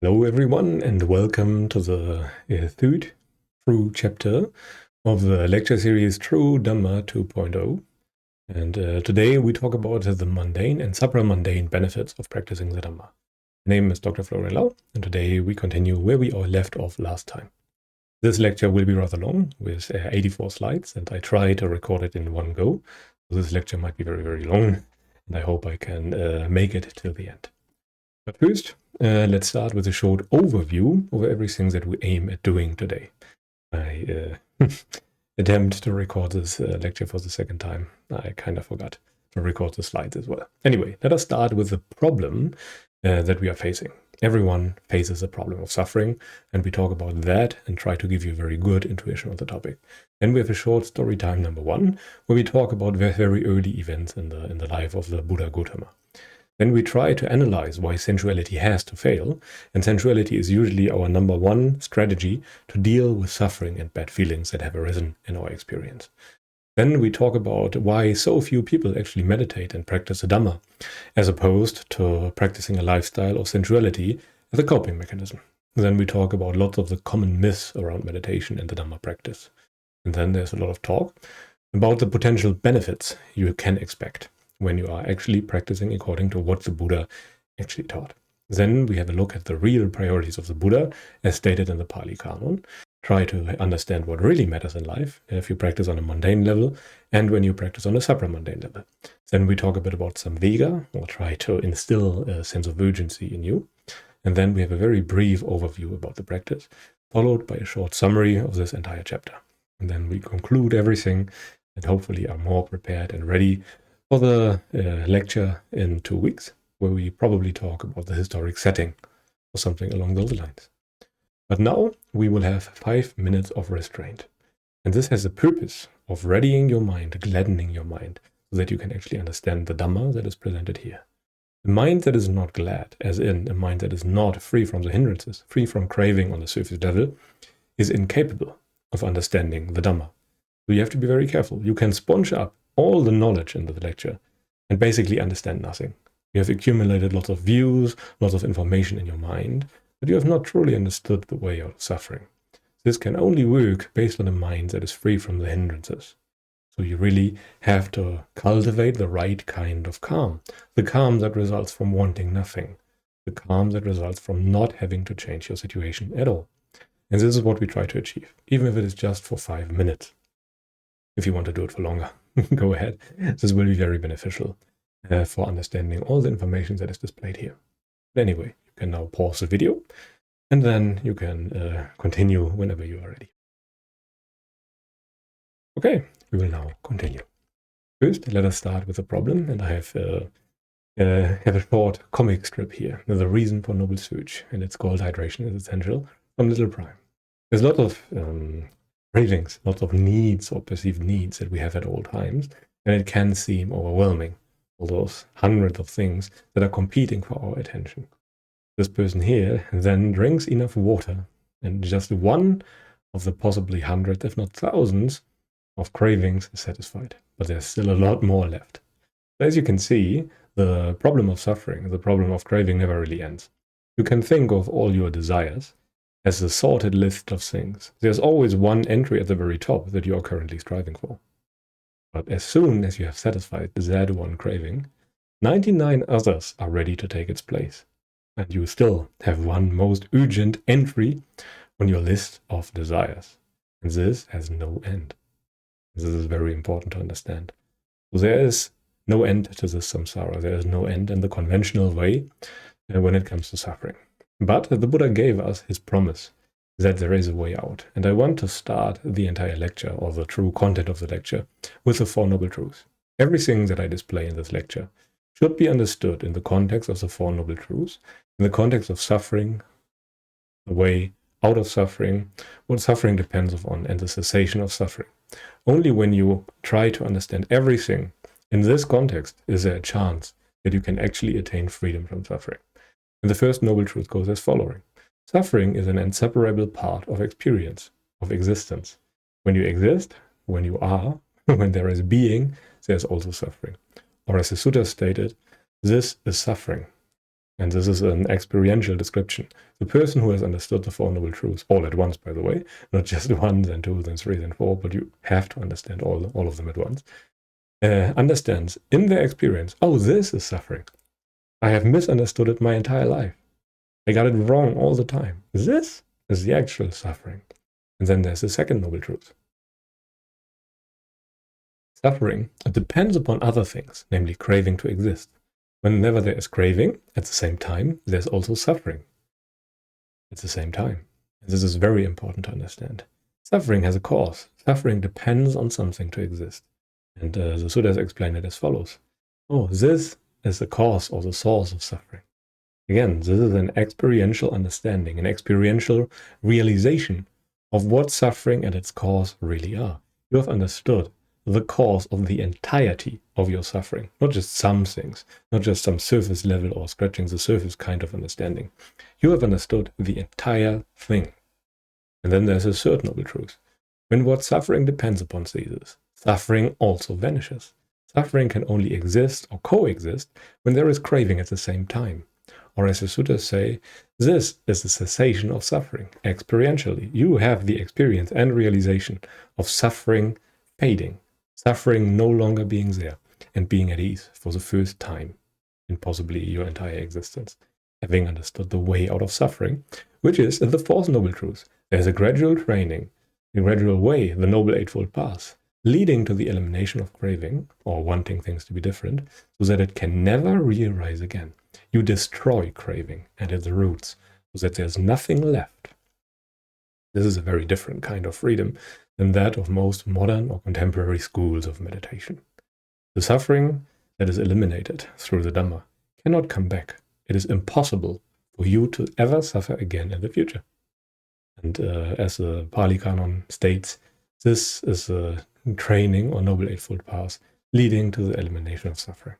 Hello everyone and welcome to the third true chapter of the lecture series True Dhamma 2.0. And today we talk about the mundane and supramundane benefits of practicing the Dhamma. My name is Dr. Florian Lau, and today we continue where we all left off last time. This lecture will be rather long with 84 slides, and I try to record it in one go. So this lecture might be very, very long, and I hope I can make it till the end. But first, let's start with a short overview of everything that we aim at doing today. I attempt to record this lecture for the second time. I kind of forgot to record the slides as well. Anyway, let us start with the problem that we are facing. Everyone faces a problem of suffering, and we talk about that and try to give you a very good intuition on the topic. Then we have a short story time number 1, where we talk about very early events in the life of the Buddha Gautama. Then we try to analyze why sensuality has to fail, and sensuality is usually our number 1 strategy to deal with suffering and bad feelings that have arisen in our experience. Then we talk about why so few people actually meditate and practice the Dhamma, as opposed to practicing a lifestyle of sensuality as a coping mechanism. Then we talk about lots of the common myths around meditation and the Dhamma practice. And then there's a lot of talk about the potential benefits you can expect when you are actually practicing according to what the Buddha actually taught. Then we have a look at the real priorities of the Buddha as stated in the Pali Canon. Try to understand what really matters in life if you practice on a mundane level and when you practice on a supramundane level. Then we talk a bit about samvega, or try to instill a sense of urgency in you. And then we have a very brief overview about the practice, followed by a short summary of this entire chapter. And then we conclude everything and hopefully are more prepared and ready for the lecture in 2 weeks, where we probably talk about the historic setting or something along those lines. But now we will have 5 minutes of restraint. And this has the purpose of readying your mind, gladdening your mind, so that you can actually understand the Dhamma that is presented here. A mind that is not glad, as in a mind that is not free from the hindrances, free from craving on the surface level, is incapable of understanding the Dhamma. So you have to be very careful. You can sponge up all the knowledge in the lecture and basically understand nothing. You have accumulated lots of views, lots of information in your mind, but you have not truly understood the way out of suffering. This can only work based on a mind that is free from the hindrances. So you really have to cultivate the right kind of calm, the calm that results from wanting nothing, the calm that results from not having to change your situation at all. And this is what we try to achieve, even if it is just for 5 minutes. If you want to do it for longer, go ahead. This will be very beneficial for understanding all the information that is displayed here. But anyway, you can now pause the video, and then you can continue whenever you are ready. Okay, we will now continue. First, let us start with the problem, and I have a short comic strip here, The Reason for Noble Search, and it's called Hydration is Essential, from Little Prime. There's a lot of cravings, lots of needs or perceived needs that we have at all times, and it can seem overwhelming, all those hundreds of things that are competing for our attention. This person here then drinks enough water, and just one of the possibly hundreds, if not thousands, of cravings is satisfied, but there's still a lot more left. So as you can see, the problem of suffering, the problem of craving never really ends. You can think of all your desires as a sorted list of things. There's always one entry at the very top that you are currently striving for. But as soon as you have satisfied that one craving, 99 others are ready to take its place. And you still have one most urgent entry on your list of desires. And this has no end. This is very important to understand. So there is no end to this samsara. There is no end in the conventional way when it comes to suffering. But the Buddha gave us his promise that there is a way out. And I want to start the entire lecture, or the true content of the lecture, with the Four Noble Truths. Everything that I display in this lecture should be understood in the context of the Four Noble Truths, in the context of suffering, the way out of suffering, what suffering depends upon, and the cessation of suffering. Only when you try to understand everything in this context is there a chance that you can actually attain freedom from suffering. And the first noble truth goes as following. Suffering is an inseparable part of experience, of existence. When you exist, when you are, when there is being, there's also suffering. Or as the sutta stated, this is suffering. And this is an experiential description. The person who has understood the Four Noble Truths, all at once, by the way, not just one, then two, then three, then four, but you have to understand all of them at once, understands in their experience, oh, this is suffering. I have misunderstood it my entire life. I got it wrong all the time. This is the actual suffering. And then there's the second Noble Truth. Suffering depends upon other things, namely craving to exist. Whenever there is craving, at the same time, there's also suffering. At the same time. And this is very important to understand. Suffering has a cause. Suffering depends on something to exist. And the Suttas explain it as follows. Oh, this is the cause or the source of suffering. Again, this is an experiential understanding, an experiential realization of what suffering and its cause really are. You have understood the cause of the entirety of your suffering, not just some things, not just some surface level or scratching the surface kind of understanding. You have understood the entire thing. And then there's a third Noble Truth. When what suffering depends upon ceases, suffering also vanishes. Suffering can only exist or coexist when there is craving at the same time. Or as the suttas say, this is the cessation of suffering. Experientially, you have the experience and realization of suffering fading. Suffering no longer being there and being at ease for the first time in possibly your entire existence, having understood the way out of suffering, which is the fourth Noble Truth. There's a gradual training, a gradual way, the Noble Eightfold Path, leading to the elimination of craving or wanting things to be different so that it can never re-arise again. You destroy craving and its roots so that there's nothing left. This is a very different kind of freedom than that of most modern or contemporary schools of meditation. The suffering that is eliminated through the Dhamma cannot come back. It is impossible for you to ever suffer again in the future. And as the Pali Canon states, this is a training or Noble Eightfold Path leading to the elimination of suffering.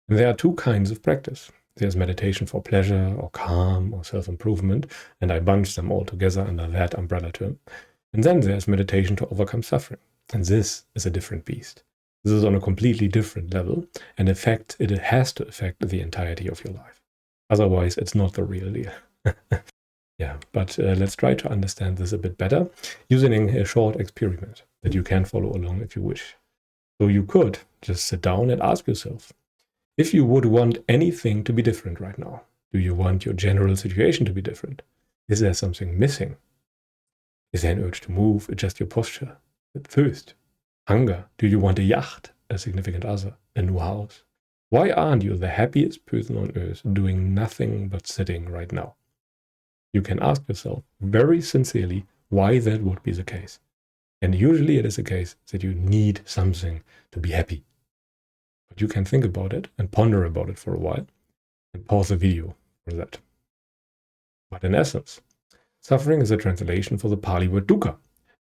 And there are two kinds of practice. There's meditation for pleasure or calm or self-improvement, and I bunch them all together under that umbrella term. And then there's meditation to overcome suffering. And this is a different beast. This is on a completely different level, and in fact, it has to affect the entirety of your life. Otherwise, it's not the real deal. Yeah, but let's try to understand this a bit better using a short experiment that you can follow along if you wish. So you could just sit down and ask yourself, if you would want anything to be different right now, do you want your general situation to be different? Is there something missing? Is there an urge to move, adjust your posture? Thirst? Hunger? Do you want a yacht, a significant other, a new house? Why aren't you the happiest person on earth doing nothing but sitting right now? You can ask yourself very sincerely why that would be the case. And usually it is the case that you need something to be happy. But you can think about it and ponder about it for a while and pause the video for that. But in essence, suffering is a translation for the Pali word dukkha.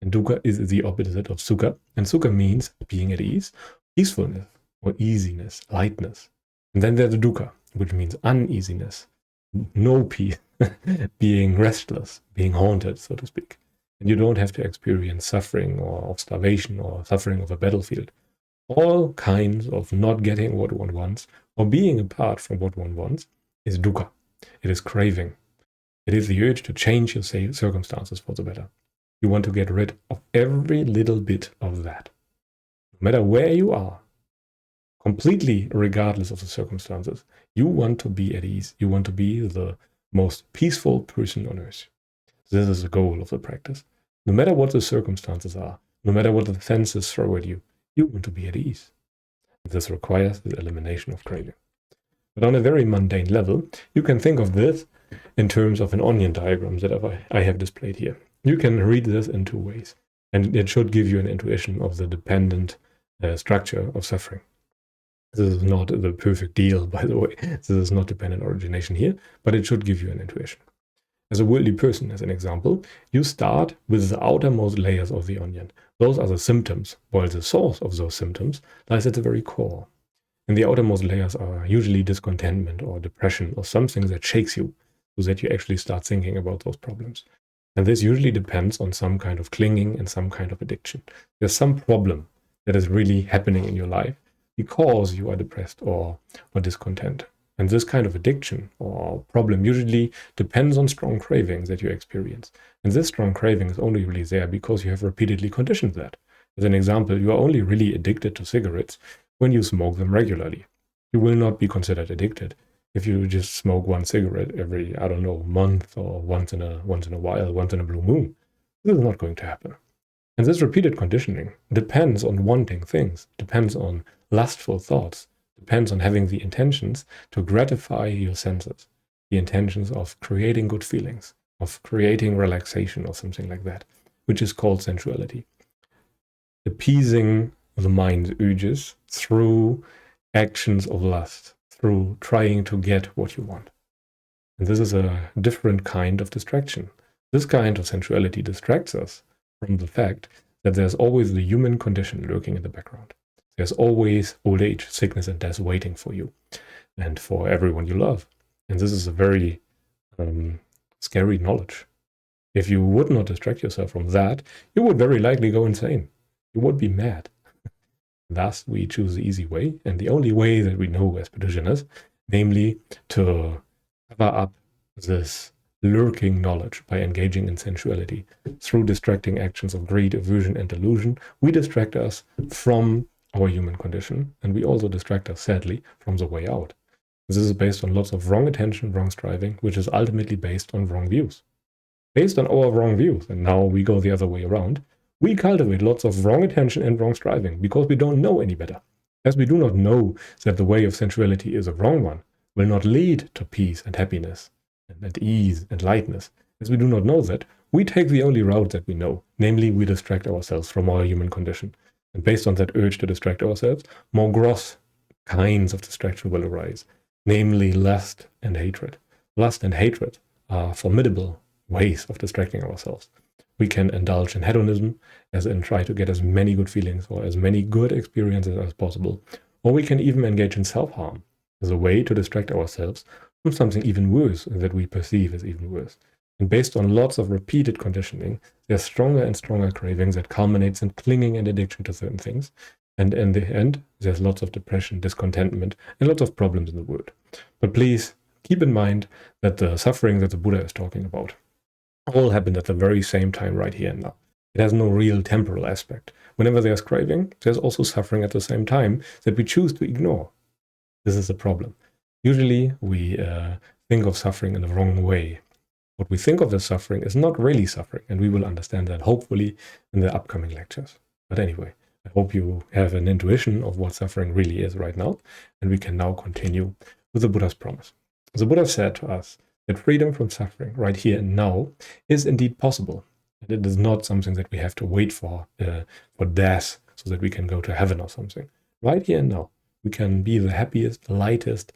And dukkha is the opposite of sukha. And sukha means being at ease, peacefulness, or easiness, lightness. And then there's the dukkha, which means uneasiness, no peace, being restless, being haunted, so to speak. And you don't have to experience suffering or of starvation or suffering of a battlefield. All kinds of not getting what one wants or being apart from what one wants is dukkha. It is craving. It is the urge to change your circumstances for the better. You want to get rid of every little bit of that. No matter where you are, completely regardless of the circumstances, you want to be at ease. You want to be the most peaceful person on earth. This is the goal of the practice. No matter what the circumstances are, no matter what the senses throw at you, you want to be at ease. This requires the elimination of craving. But on a very mundane level, you can think of this in terms of an onion diagram that I have displayed here. You can read this in two ways, and it should give you an intuition of the dependent structure of suffering. This is not the perfect deal, by the way. This is not dependent origination here, but it should give you an intuition. As a worldly person, as an example, you start with the outermost layers of the onion. Those are the symptoms, while the source of those symptoms lies at the very core. And the outermost layers are usually discontentment or depression or something that shakes you so that you actually start thinking about those problems. And this usually depends on some kind of clinging and some kind of addiction. There's some problem that is really happening in your life because you are depressed or discontent. And this kind of addiction or problem usually depends on strong cravings that you experience. And this strong craving is only really there because you have repeatedly conditioned that. As an example, you are only really addicted to cigarettes when you smoke them regularly. You will not be considered addicted if you just smoke one cigarette every, I don't know, month or once in a while, once in a blue moon. This is not going to happen. And this repeated conditioning depends on wanting things, depends on lustful thoughts, depends on having the intentions to gratify your senses, the intentions of creating good feelings, of creating relaxation or something like that, which is called sensuality. Appeasing the mind's urges through actions of lust, through trying to get what you want. And this is a different kind of distraction. This kind of sensuality distracts us from the fact that there's always the human condition lurking in the background. There's always old age, sickness, and death waiting for you and for everyone you love. And this is a very scary knowledge. If you would not distract yourself from that, you would very likely go insane. You would be mad. Thus, we choose the easy way, and the only way that we know as practitioners, namely to cover up this lurking knowledge by engaging in sensuality. Through distracting actions of greed, aversion, and delusion, we distract us from our human condition, and we also distract us, sadly, from the way out. This is based on lots of wrong attention, wrong striving, which is ultimately based on wrong views. Based on our wrong views, and now we go the other way around, we cultivate lots of wrong attention and wrong striving because we don't know any better. As we do not know that the way of sensuality is a wrong one, will not lead to peace and happiness, and ease and lightness. As we do not know that, we take the only route that we know, namely we distract ourselves from our human condition. And based on that urge to distract ourselves, more gross kinds of distraction will arise, namely lust and hatred. Lust and hatred are formidable ways of distracting ourselves. We can indulge in hedonism, as in try to get as many good feelings or as many good experiences as possible, or we can even engage in self-harm as a way to distract ourselves from something even worse that we perceive as even worse. And based on lots of repeated conditioning, there's stronger and stronger cravings that culminates in clinging and addiction to certain things. And in the end, there's lots of depression, discontentment, and lots of problems in the world. But please keep in mind that the suffering that the Buddha is talking about all happened at the very same time right here and now. It has no real temporal aspect. Whenever there's craving, there's also suffering at the same time that we choose to ignore. This is the problem. Usually we think of suffering in the wrong way. What we think of as suffering is not really suffering, and we will understand that hopefully in the upcoming lectures. But anyway, I hope you have an intuition of what suffering really is right now, and we can now continue with the Buddha's promise. The Buddha said to us that freedom from suffering right here and now is indeed possible. And it is not something that we have to wait for death so that we can go to heaven or something. Right here and now, we can be the happiest, lightest,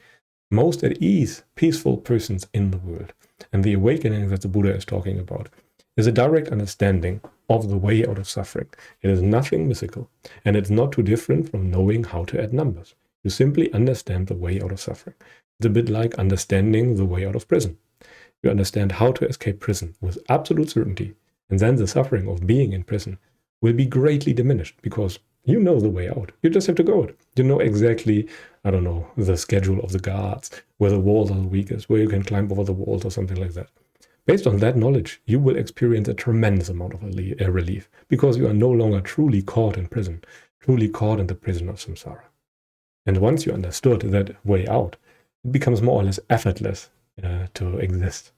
most at ease, peaceful persons in the world. And the awakening that the Buddha is talking about is a direct understanding of the way out of suffering. It is nothing mystical, and it's not too different from knowing how to add numbers. You simply understand the way out of suffering. It's a bit like understanding the way out of prison. You understand how to escape prison with absolute certainty, and then the suffering of being in prison will be greatly diminished because you know the way out. You just have to go it. You know exactly, I don't know, the schedule of the guards, where the walls are the weakest, where you can climb over the walls or something like that. Based on that knowledge, you will experience a tremendous amount of relief because you are no longer truly caught in prison, truly caught in the prison of samsara. And once you understood that way out, it becomes more or less effortless to exist.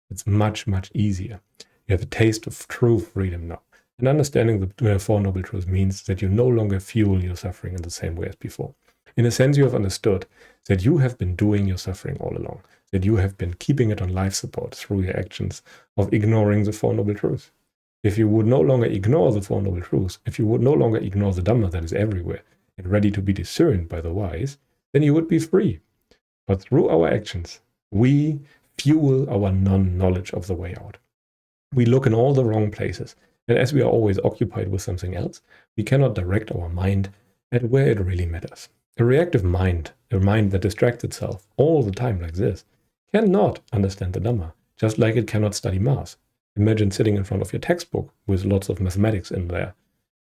It's much, much easier. You have a taste of true freedom now. And understanding the Four Noble Truths means that you no longer fuel your suffering in the same way as before. In a sense, you have understood that you have been doing your suffering all along, that you have been keeping it on life support through your actions of ignoring the Four Noble Truths. If you would no longer ignore the Four Noble Truths, if you would no longer ignore the Dhamma that is everywhere and ready to be discerned by the wise, then you would be free. But through our actions, we fuel our non-knowledge of the way out. We look in all the wrong places, and as we are always occupied with something else, we cannot direct our mind at where it really matters. A reactive mind, a mind that distracts itself all the time like this, cannot understand the Dhamma, just like it cannot study Maths. Imagine sitting in front of your textbook with lots of mathematics in there,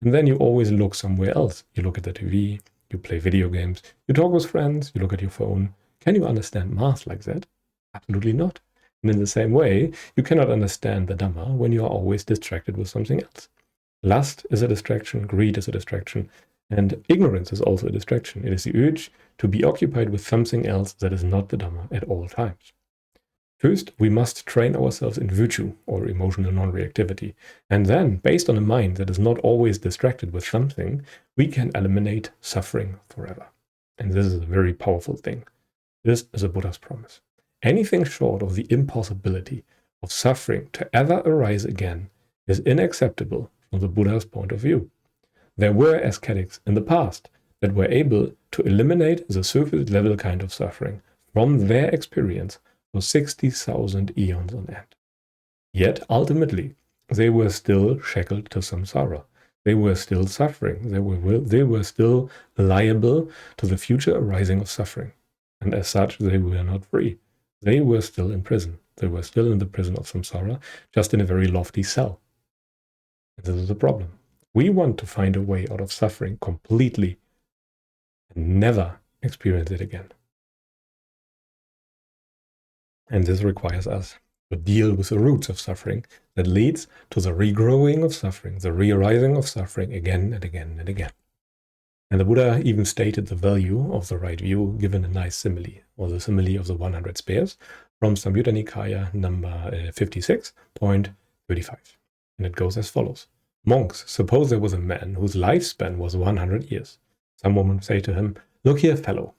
and then you always look somewhere else. You look at the TV, you play video games, you talk with friends, you look at your phone. Can you understand math like that? Absolutely not. And in the same way, you cannot understand the Dhamma when you are always distracted with something else. Lust is a distraction, greed is a distraction, and ignorance is also a distraction. It is the urge to be occupied with something else that is not the Dhamma at all times. First, we must train ourselves in virtue, or emotional non-reactivity, and then, based on a mind that is not always distracted with something, we can eliminate suffering forever. And this is a very powerful thing. This is a Buddha's promise. Anything short of the impossibility of suffering to ever arise again is unacceptable from the Buddha's point of view. There were ascetics in the past that were able to eliminate the surface level kind of suffering from their experience for 60,000 eons on end. Yet, ultimately, they were still shackled to samsara. They were still suffering. They were still liable to the future arising of suffering. And as such, they were not free. They were still in prison. They were still in the prison of samsara, just in a very lofty cell. And this is the problem. We want to find a way out of suffering completely and never experience it again. And this requires us to deal with the roots of suffering that leads to the regrowing of suffering, the re-arising of suffering again and again and again. And the Buddha even stated the value of the right view, given a nice simile, or the simile of the 100 spears, from Samyutta Nikaya number 56.35. And it goes as follows. Monks, suppose there was a man whose lifespan was 100 years. Some woman say to him, "Look here, fellow.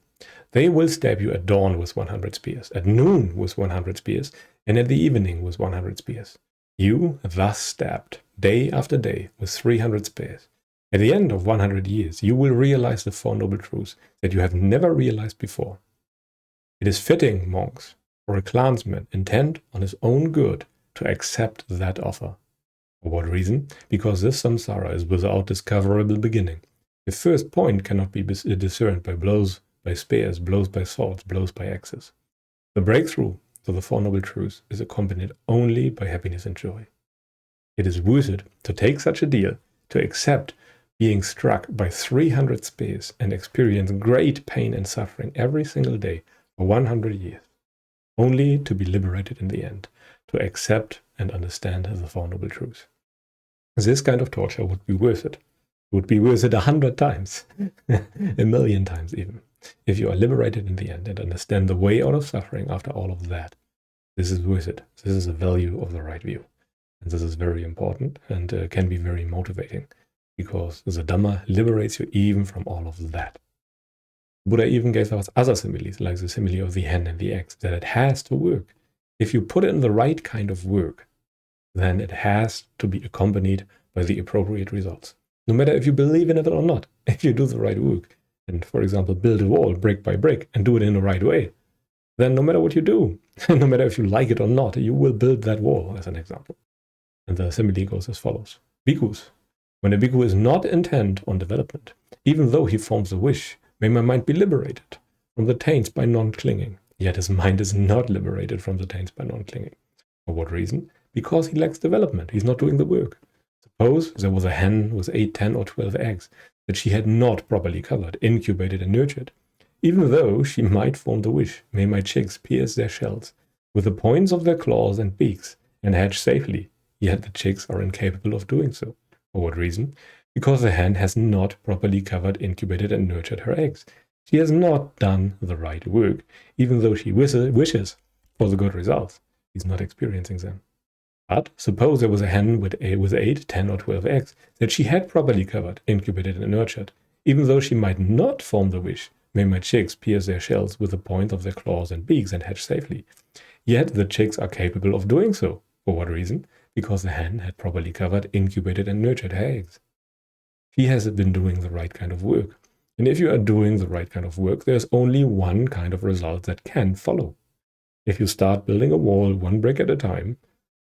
They will stab you at dawn with 100 spears, at noon with 100 spears, and at the evening with 100 spears. You, thus stabbed, day after day, with 300 spears. At the end of 100 years, you will realize the Four Noble Truths that you have never realized before. It is fitting, monks, for a clansman intent on his own good to accept that offer. For what reason? Because this samsara is without discoverable beginning. The first point cannot be discerned by blows by spears, blows by swords, blows by axes. The breakthrough to the Four Noble Truths is accompanied only by happiness and joy. It is worth it to take such a deal, to accept being struck by 300 spears and experience great pain and suffering every single day for 100 years, only to be liberated in the end, to accept and understand the Four Noble Truths. This kind of torture would be worth it. It would be worth it 100 times, a million times even, if you are liberated in the end and understand the way out of suffering after all of that. This is worth it. This is the value of the right view. And this is very important and can be very motivating, because the Dhamma liberates you even from all of that. Buddha even gave us other similes, like the simile of the hen and the eggs, that it has to work. If you put in the right kind of work, then it has to be accompanied by the appropriate results. No matter if you believe in it or not, if you do the right work, and for example, build a wall brick by brick and do it in the right way, then no matter what you do, no matter if you like it or not, you will build that wall, as an example. And the simile goes as follows. Bhikkhus, when a bhikkhu is not intent on development, even though he forms a wish, may my mind be liberated from the taints by non-clinging. Yet his mind is not liberated from the taints by non-clinging. For what reason? Because he lacks development. He's not doing the work. Suppose there was a hen with 8, 10, or 12 eggs that she had not properly covered, incubated, and nurtured. Even though she might form the wish, may my chicks pierce their shells with the points of their claws and beaks and hatch safely, yet the chicks are incapable of doing so. For what reason? Because the hen has not properly covered, incubated, and nurtured her eggs. She has not done the right work, even though she wishes for the good results. She's not experiencing them. But suppose there was a hen with 8, 10, or 12 eggs that she had properly covered, incubated, and nurtured. Even though she might not form the wish, may my chicks pierce their shells with the points of their claws and beaks and hatch safely. Yet the chicks are capable of doing so. For what reason? Because the hen had properly covered, incubated, and nurtured her eggs. She has been doing the right kind of work. And if you are doing the right kind of work, there's only one kind of result that can follow. If you start building a wall one brick at a time,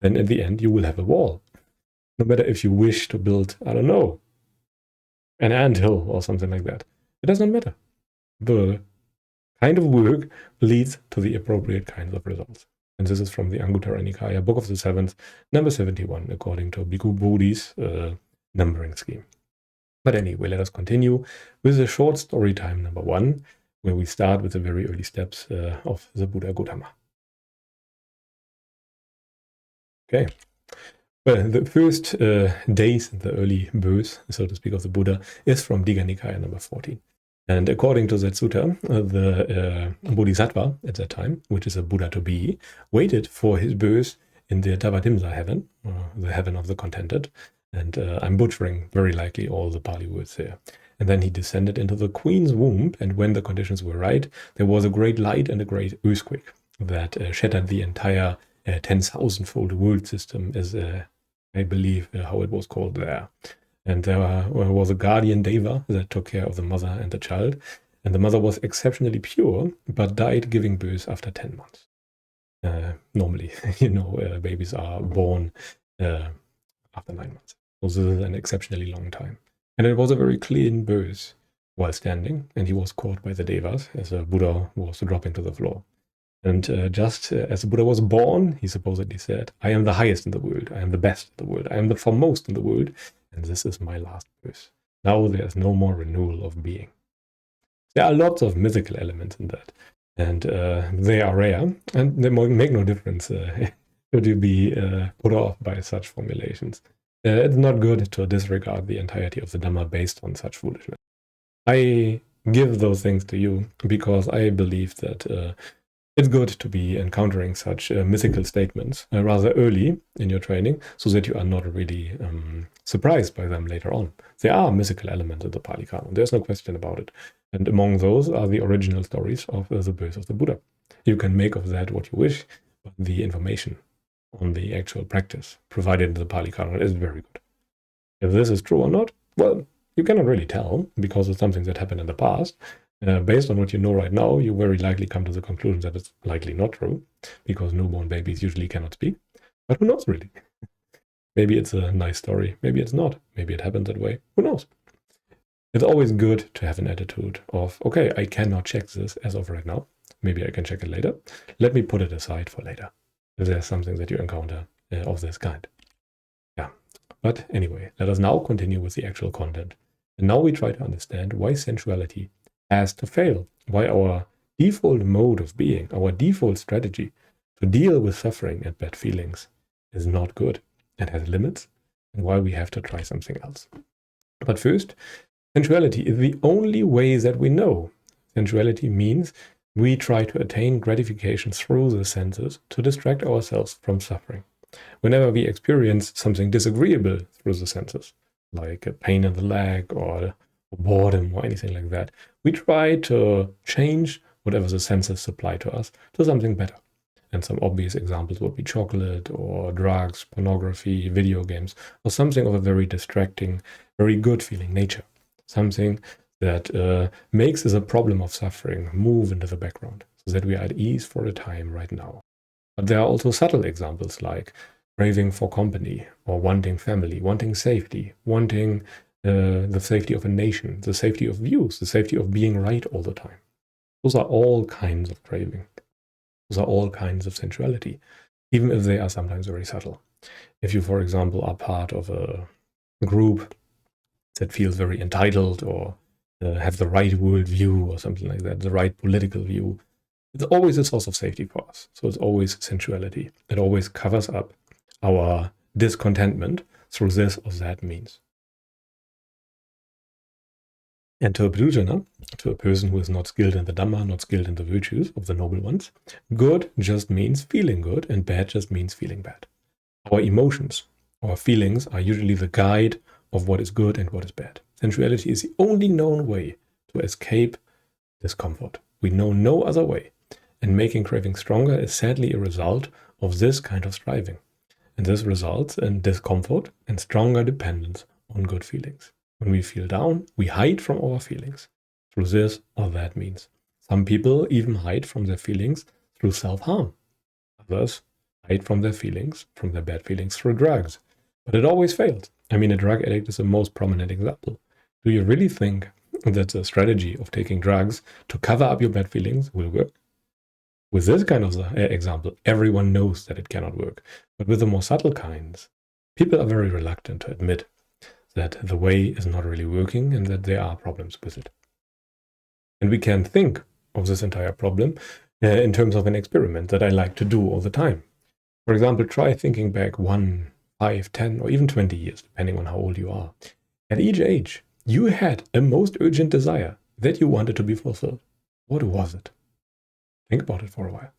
then at the end you will have a wall. No matter if you wish to build, I don't know, an anthill or something like that. It does not matter. The kind of work leads to the appropriate kinds of results. And this is from the Anguttara Nikaya, Book of the Seventh, number 71, according to Bhikkhu Bodhi's numbering scheme. But anyway, let us continue with the short story time number 1, where we start with the very early steps of the Buddha Gautama. Okay. Well, the first days in the early birth, so to speak, of the Buddha is from Digha Nikaya number 14. And according to that sutta, the Bodhisattva at that time, which is a Buddha to be, waited for his birth in the Tavatimsa heaven, the heaven of the contented. And I'm butchering very likely all the Pali words there. And then he descended into the queen's womb, and when the conditions were right, there was a great light and a great earthquake that shattered the entire 10,000-fold world system, is I believe how it was called there. And there was a guardian deva that took care of the mother and the child. And the mother was exceptionally pure, but died giving birth after 10 months. Normally, babies are born after 9 months. So this is an exceptionally long time. And it was a very clean birth while standing, and he was caught by the devas as the Buddha was dropping to the floor. And just as the Buddha was born, he supposedly said, "I am the highest in the world, I am the best in the world, I am the foremost in the world, and this is my last birth. Now there is no more renewal of being." There are lots of mythical elements in that, and they are rare, and they make no difference should you be put off by such formulations. It's not good to disregard the entirety of the Dhamma based on such foolishness. I give those things to you because I believe that it's good to be encountering such mythical statements rather early in your training, so that you are not really surprised by them later on. There are mythical elements in the Pali Canon, there's no question about it. And among those are the original stories of the birth of the Buddha. You can make of that what you wish, but the information on the actual practice provided in the Pali Canon is very good. If this is true or not, well, you cannot really tell, because it's something that happened in the past. Based on what you know right now, you very likely come to the conclusion that it's likely not true, because newborn babies usually cannot speak. But who knows, really? Maybe it's a nice story, maybe it's not, maybe it happened that way, who knows? It's always good to have an attitude of, okay, I cannot check this as of right now, maybe I can check it later, let me put it aside for later, if there's something that you encounter of this kind. Yeah, but anyway, let us now continue with the actual content. And now we try to understand why sensuality has to fail, why our default mode of being, our default strategy to deal with suffering and bad feelings is not good and has limits, and why we have to try something else. But first, sensuality is the only way that we know. Sensuality means we try to attain gratification through the senses to distract ourselves from suffering. Whenever we experience something disagreeable through the senses, like a pain in the leg or boredom or anything like that, we try to change whatever the senses supply to us to something better. And some obvious examples would be chocolate or drugs, pornography, video games, or something of a very distracting, very good feeling nature. Something that makes the problem of suffering move into the background so that we are at ease for a time right now. But there are also subtle examples like craving for company or wanting family, wanting safety, wanting the safety of a nation, the safety of views, the safety of being right all the time. Those are all kinds of craving. Those are all kinds of sensuality, even if they are sometimes very subtle. If you, for example, are part of a group that feels very entitled or have the right worldview or something like that, the right political view, it's always a source of safety for us. So it's always sensuality. It always covers up our discontentment through this or that means. And to a practitioner, to a person who is not skilled in the Dhamma, not skilled in the virtues of the noble ones, good just means feeling good, and bad just means feeling bad. Our emotions, our feelings are usually the guide of what is good and what is bad. Sensuality is the only known way to escape discomfort. We know no other way. And making craving stronger is sadly a result of this kind of striving. And this results in discomfort and stronger dependence on good feelings. When we feel down, we hide from our feelings through this or that means. Some people even hide from their feelings through self-harm. Others hide from their feelings, from their bad feelings, through drugs. But it always fails. I mean, a drug addict is the most prominent example. Do you really think that the strategy of taking drugs to cover up your bad feelings will work? With this kind of example, everyone knows that it cannot work. But with the more subtle kinds, people are very reluctant to admit that the way is not really working and that there are problems with it. And we can think of this entire problem in terms of an experiment that I like to do all the time. For example, try thinking back 1, 5, 10, or even 20 years, depending on how old you are. At each age, you had a most urgent desire that you wanted to be fulfilled. What was it? Think about it for a while.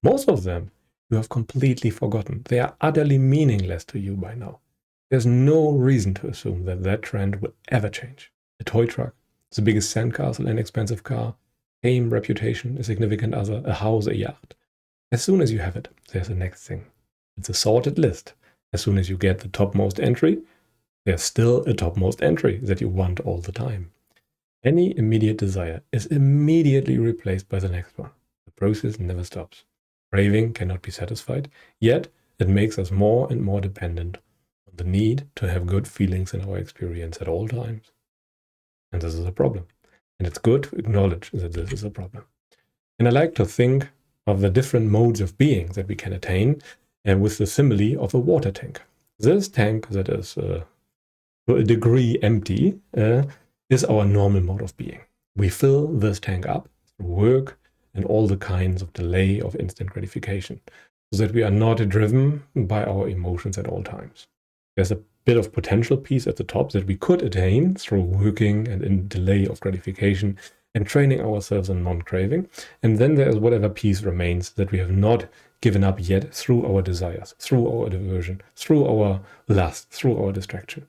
Most of them you have completely forgotten. They are utterly meaningless to you by now. There's no reason to assume that that trend will ever change. A toy truck, the biggest sandcastle, an expensive car, fame, reputation, a significant other, a house, a yacht. As soon as you have it, there's the next thing. It's a sorted list. As soon as you get the topmost entry, there's still a topmost entry that you want all the time. Any immediate desire is immediately replaced by the next one. The process never stops. Craving cannot be satisfied, yet it makes us more and more dependent on the need to have good feelings in our experience at all times. And this is a problem. And it's good to acknowledge that this is a problem. And I like to think of the different modes of being that we can attain with the simile of a water tank. This tank that is to a degree empty is our normal mode of being. We fill this tank up through work and all the kinds of delay of instant gratification, so that we are not driven by our emotions at all times. There's a bit of potential peace at the top that we could attain through working and in delay of gratification and training ourselves in non-craving. And then there is whatever peace remains that we have not given up yet through our desires, through our diversion, through our lust, through our distraction.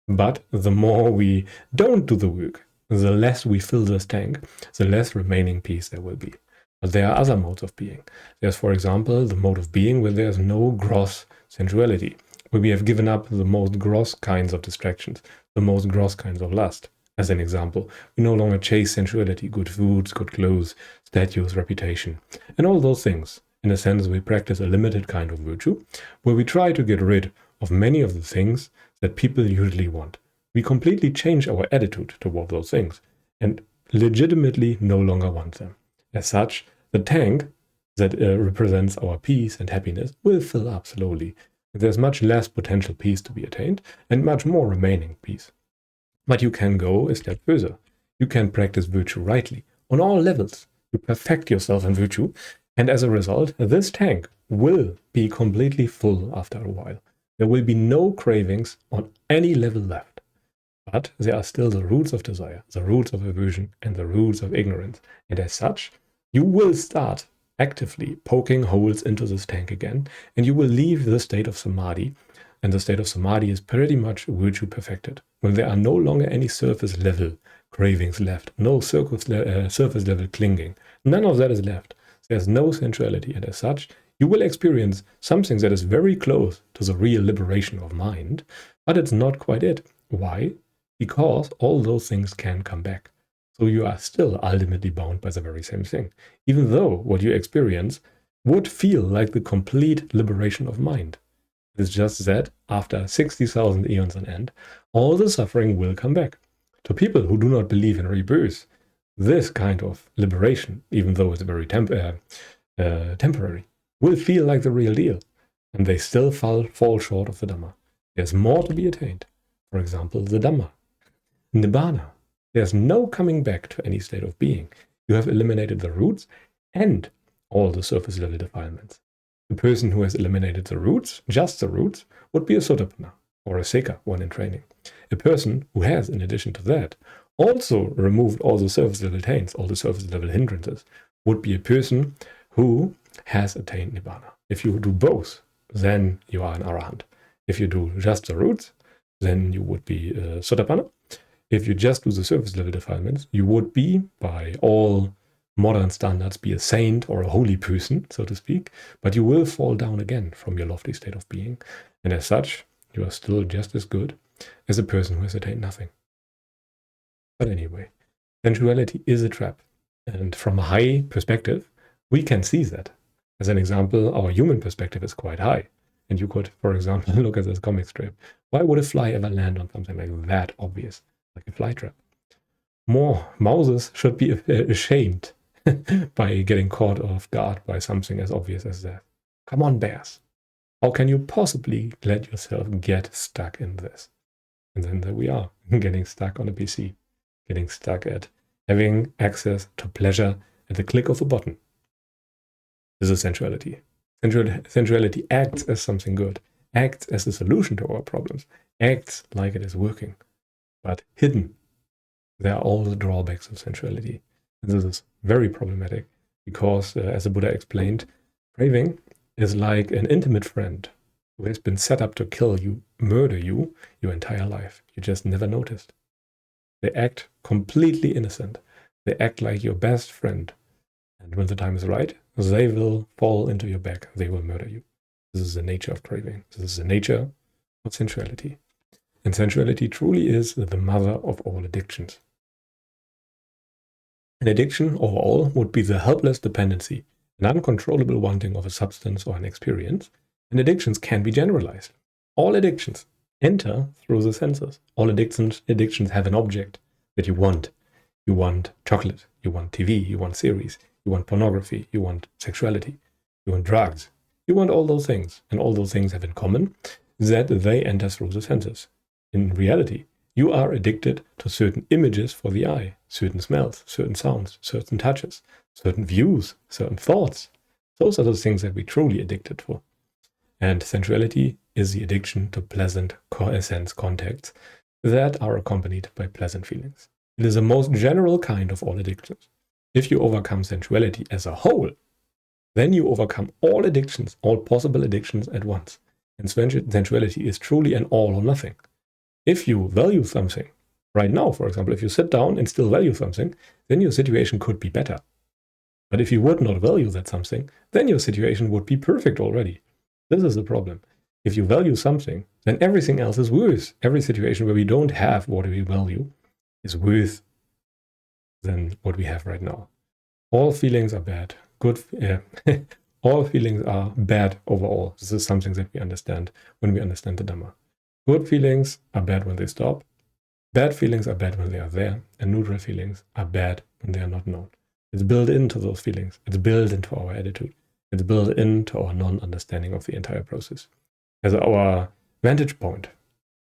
But the more we don't do the work, the less we fill this tank, the less remaining peace there will be. But there are other modes of being. There's, for example, the mode of being where there's no gross sensuality, where we have given up the most gross kinds of distractions, the most gross kinds of lust. As an example, we no longer chase sensuality, good foods, good clothes, statues, reputation, and all those things. In a sense, we practice a limited kind of virtue, where we try to get rid of many of the things that people usually want. We completely change our attitude toward those things and legitimately no longer want them. As such, the tank that represents our peace and happiness will fill up slowly. There's much less potential peace to be attained and much more remaining peace. But you can go a step further. You can practice virtue rightly on all levels. You perfect yourself in virtue, and as a result, this tank will be completely full after a while. There will be no cravings on any level left. But there are still the roots of desire, the roots of aversion, and the roots of ignorance. And as such, you will start actively poking holes into this tank again, and you will leave the state of samadhi. And the state of samadhi is pretty much virtue perfected, when there are no longer any surface level cravings left, no surface level clinging. None of that is left. There's no sensuality, and as such, you will experience something that is very close to the real liberation of mind, but it's not quite it. Why? Because all those things can come back. So you are still ultimately bound by the very same thing, even though what you experience would feel like the complete liberation of mind. It's just that after 60,000 eons on end, all the suffering will come back. To people who do not believe in rebirth, this kind of liberation, even though it's very temporary, will feel like the real deal, and they still fall short of the Dhamma. There's more to be attained. For example, the Dhamma. Nibbana. There's no coming back to any state of being. You have eliminated the roots and all the surface level defilements. The person who has eliminated the roots, just the roots, would be a Sotapanna, or a Seka, one in training. A person who has, in addition to that, also removed all the surface level taints, all the surface level hindrances, would be a person who has attained Nibbana. If you do both, then you are an Arahant. If you do just the roots, then you would be Sotapanna. If you just do the surface level defilements, you would be, by all modern standards, be a saint or a holy person, so to speak, but you will fall down again from your lofty state of being, and as such, you are still just as good as a person who has attained nothing. But anyway, sensuality is a trap, and from a high perspective, we can see that. As an example, our human perspective is quite high, and you could, for example, look at this comic strip. Why would a fly ever land on something like that obvious, like a fly trap? More mouses should be ashamed by getting caught off guard by something as obvious as that. Come on, bears. How can you possibly let yourself get stuck in this? And then there we are, getting stuck on a PC, getting stuck at having access to pleasure at the click of a button. This is sensuality. Sensuality acts as something good, acts as a solution to our problems, acts like it is working, but hidden. There are all the drawbacks of sensuality. And this is very problematic because, as the Buddha explained, craving is like an intimate friend who has been set up to kill you, murder you, your entire life. You just never noticed. They act completely innocent. They act like your best friend. And when the time is right, they will fall into your back. They will murder you. This is the nature of craving. This is the nature of sensuality. And sensuality truly is the mother of all addictions. An addiction overall would be the helpless dependency, an uncontrollable wanting of a substance or an experience. And addictions can be generalized. All addictions enter through the senses. All addictions have an object that you want. You want chocolate, you want TV, you want series, you want pornography, you want sexuality, you want drugs. You want all those things. And all those things have in common that they enter through the senses. In reality, you are addicted to certain images for the eye, certain smells, certain sounds, certain touches, certain views, certain thoughts. Those are the things that we're truly addicted for. And sensuality is the addiction to pleasant sense contacts that are accompanied by pleasant feelings. It is the most general kind of all addictions. If you overcome sensuality as a whole, then you overcome all addictions, all possible addictions at once. And sensuality is truly an all or nothing. If you value something, right now, for example, if you sit down and still value something, then your situation could be better. But if you would not value that something, then your situation would be perfect already. This is the problem. If you value something, then everything else is worse. Every situation where we don't have what we value is worse than what we have right now. All feelings are bad. All feelings are bad overall. This is something that we understand when we understand the Dhamma. Good feelings are bad when they stop. Bad feelings are bad when they are there. And neutral feelings are bad when they are not known. It's built into those feelings. It's built into our attitude. It's built into our non-understanding of the entire process. As our vantage point,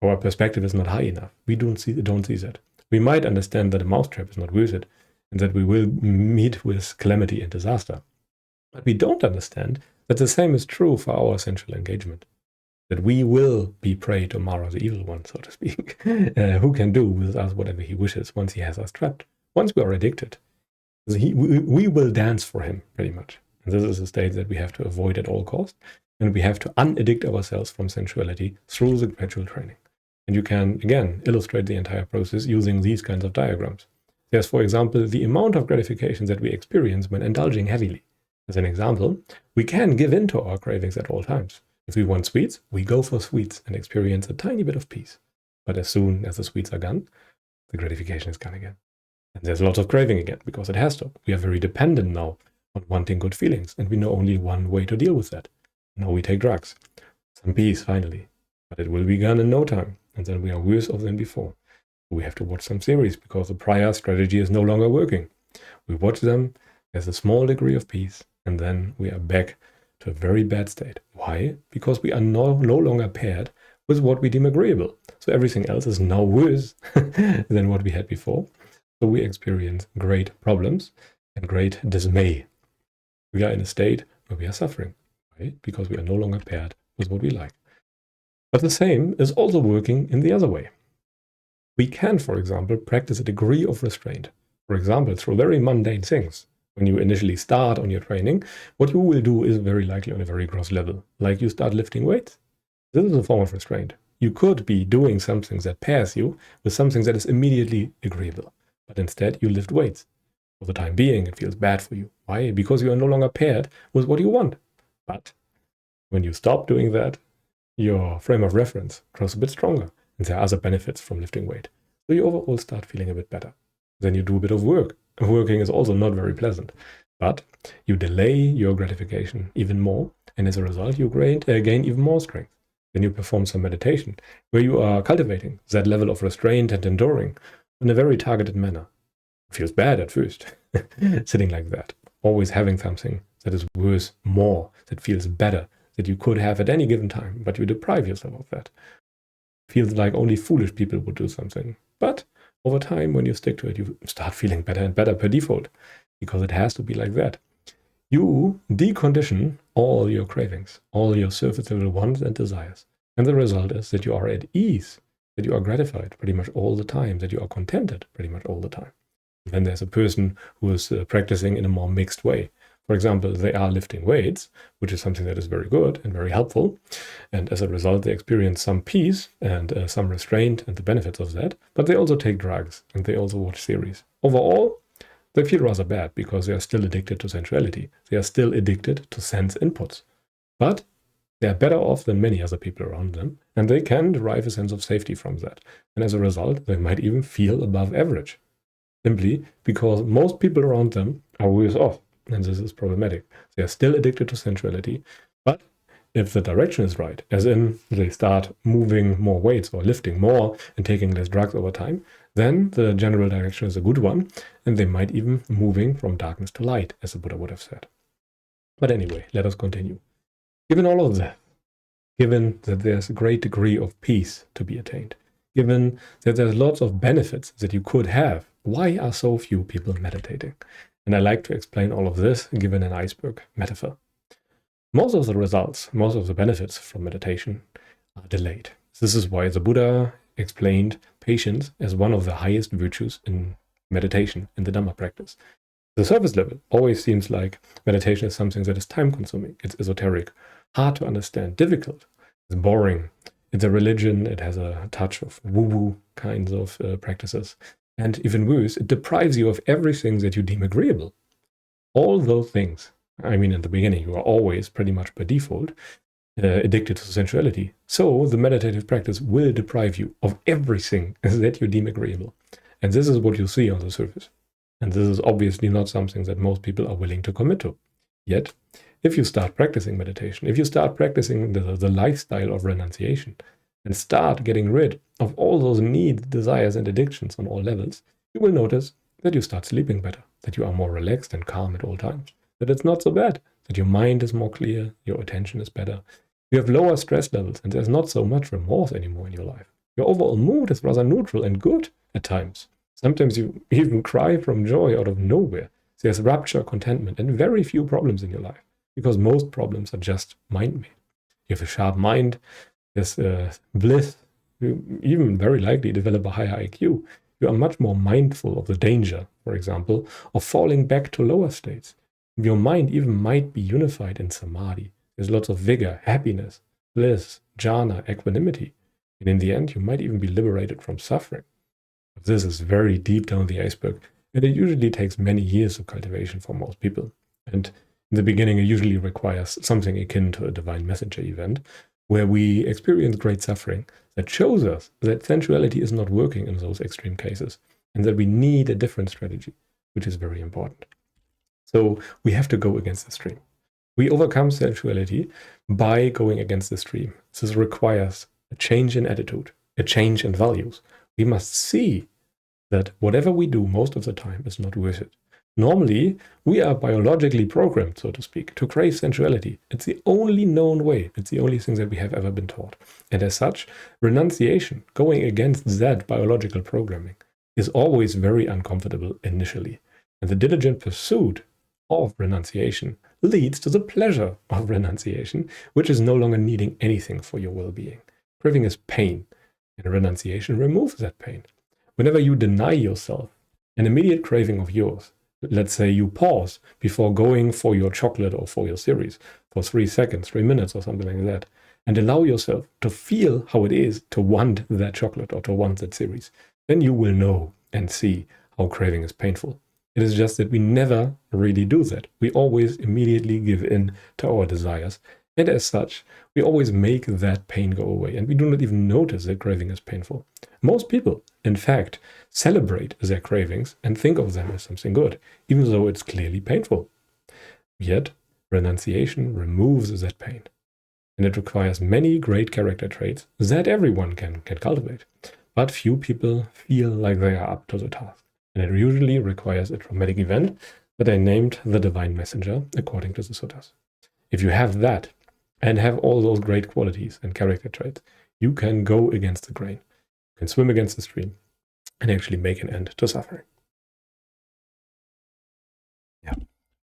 our perspective is not high enough. We don't see that. We might understand that a mousetrap is not worth it and that we will meet with calamity and disaster. But we don't understand that the same is true for our sensual engagement. That we will be prey to Mara, the evil one, so to speak, who can do with us whatever he wishes once he has us trapped. Once we are addicted, we will dance for him, pretty much. And this is a state that we have to avoid at all costs. And we have to unaddict ourselves from sensuality through the gradual training. And you can, again, illustrate the entire process using these kinds of diagrams. There's, for example, the amount of gratification that we experience when indulging heavily. As an example, we can give in to our cravings at all times. If we want sweets, we go for sweets and experience a tiny bit of peace. But as soon as the sweets are gone, the gratification is gone again. And there's lots of craving again, because it has to. We are very dependent now on wanting good feelings, and we know only one way to deal with that. Now we take drugs. Some peace, finally. But it will be gone in no time, and then we are worse off than before. We have to watch some series, because the prior strategy is no longer working. We watch them, there's a small degree of peace, and then we are back to a very bad state. Why? Because we are no longer paired with what we deem agreeable. So everything else is now worse than what we had before. So we experience great problems and great dismay. We are in a state where we are suffering, right? Because we are no longer paired with what we like. But the same is also working in the other way. We can, for example, practice a degree of restraint. For example, through very mundane things. When you initially start on your training, what you will do is very likely on a very gross level. Like you start lifting weights. This is a form of restraint. You could be doing something that pairs you with something that is immediately agreeable. But instead, you lift weights. For the time being, it feels bad for you. Why? Because you are no longer paired with what you want. But when you stop doing that, your frame of reference grows a bit stronger. And there are other benefits from lifting weight. So you overall start feeling a bit better. Then you do a bit of work. Working is also not very pleasant. But you delay your gratification even more. And as a result, you gain even more strength. Then you perform some meditation where you are cultivating that level of restraint and enduring in a very targeted manner. It feels bad at first, sitting like that. Always having something that is worth more, that feels better, that you could have at any given time, but you deprive yourself of that. It feels like only foolish people would do something. But over time, when you stick to it, you start feeling better and better per default, because it has to be like that. You decondition all your cravings, all your surface level wants and desires. And the result is that you are at ease, that you are gratified pretty much all the time, that you are contented pretty much all the time. And then there's a person who is practicing in a more mixed way. For example, they are lifting weights, which is something that is very good and very helpful. And as a result, they experience some peace and some restraint and the benefits of that. But they also take drugs and they also watch series. Overall, they feel rather bad because they are still addicted to sensuality. They are still addicted to sense inputs. But they are better off than many other people around them, and they can derive a sense of safety from that. And as a result, they might even feel above average, simply because most people around them are worse off, and this is problematic. They are still addicted to sensuality, but if the direction is right, as in they start moving more weights or lifting more and taking less drugs over time, then the general direction is a good one, and they might even moving from darkness to light, as the Buddha would have said. But anyway, let us continue. Given all of that, given that there's a great degree of peace to be attained, given that there's lots of benefits that you could have, why are so few people meditating? And I like to explain all of this given an iceberg metaphor. Most of the results, most of the benefits from meditation are delayed. This is why the Buddha explained patience as one of the highest virtues in meditation, in the Dhamma practice. The surface level always seems like meditation is something that is time-consuming, it's esoteric, hard to understand, difficult, it's boring, it's a religion, it has a touch of woo-woo kinds of practices, and even worse, it deprives you of everything that you deem agreeable. All those things, I mean, in the beginning, you are always pretty much by default addicted to sensuality. So the meditative practice will deprive you of everything that you deem agreeable. And this is what you see on the surface. And this is obviously not something that most people are willing to commit to. Yet, if you start practicing meditation, if you start practicing the lifestyle of renunciation, and start getting rid of all those needs, desires, and addictions on all levels, you will notice that you start sleeping better, that you are more relaxed and calm at all times, that it's not so bad, that your mind is more clear, your attention is better, you have lower stress levels, and there's not so much remorse anymore in your life. Your overall mood is rather neutral and good at times. Sometimes you even cry from joy out of nowhere. There's rapture, contentment, and very few problems in your life, because most problems are just mind-made. You have a sharp mind, there's bliss, you even very likely develop a higher IQ. You are much more mindful of the danger, for example, of falling back to lower states. Your mind even might be unified in samadhi. There's lots of vigor, happiness, bliss, jhana, equanimity. And in the end, you might even be liberated from suffering. But this is very deep down the iceberg, and it usually takes many years of cultivation for most people. And in the beginning, it usually requires something akin to a divine messenger event, where we experience great suffering that shows us that sensuality is not working in those extreme cases, and that we need a different strategy, which is very important. So we have to go against the stream. We overcome sensuality by going against the stream. This requires a change in attitude, a change in values. We must see that whatever we do most of the time is not worth it. Normally, we are biologically programmed, so to speak, to crave sensuality. It's the only known way. It's the only thing that we have ever been taught. And as such, renunciation, going against that biological programming, is always very uncomfortable initially. And the diligent pursuit of renunciation leads to the pleasure of renunciation, which is no longer needing anything for your well-being. Craving is pain, and renunciation removes that pain. Whenever you deny yourself an immediate craving of yours, let's say you pause before going for your chocolate or for your series for 3 seconds, 3 minutes or something like that, and allow yourself to feel how it is to want that chocolate or to want that series, then you will know and see how craving is painful. It is just that we never really do that. We always immediately give in to our desires, and as such, we always make that pain go away, and we do not even notice that craving is painful. Most people, in fact, celebrate their cravings and think of them as something good, even though it's clearly painful. Yet, renunciation removes that pain, and it requires many great character traits that everyone can cultivate. But few people feel like they are up to the task. And it usually requires a traumatic event that I named the divine messenger, according to the suttas. If you have that, and have all those great qualities and character traits, you can go against the grain. You can swim against the stream. and actually make an end to suffering. Yeah,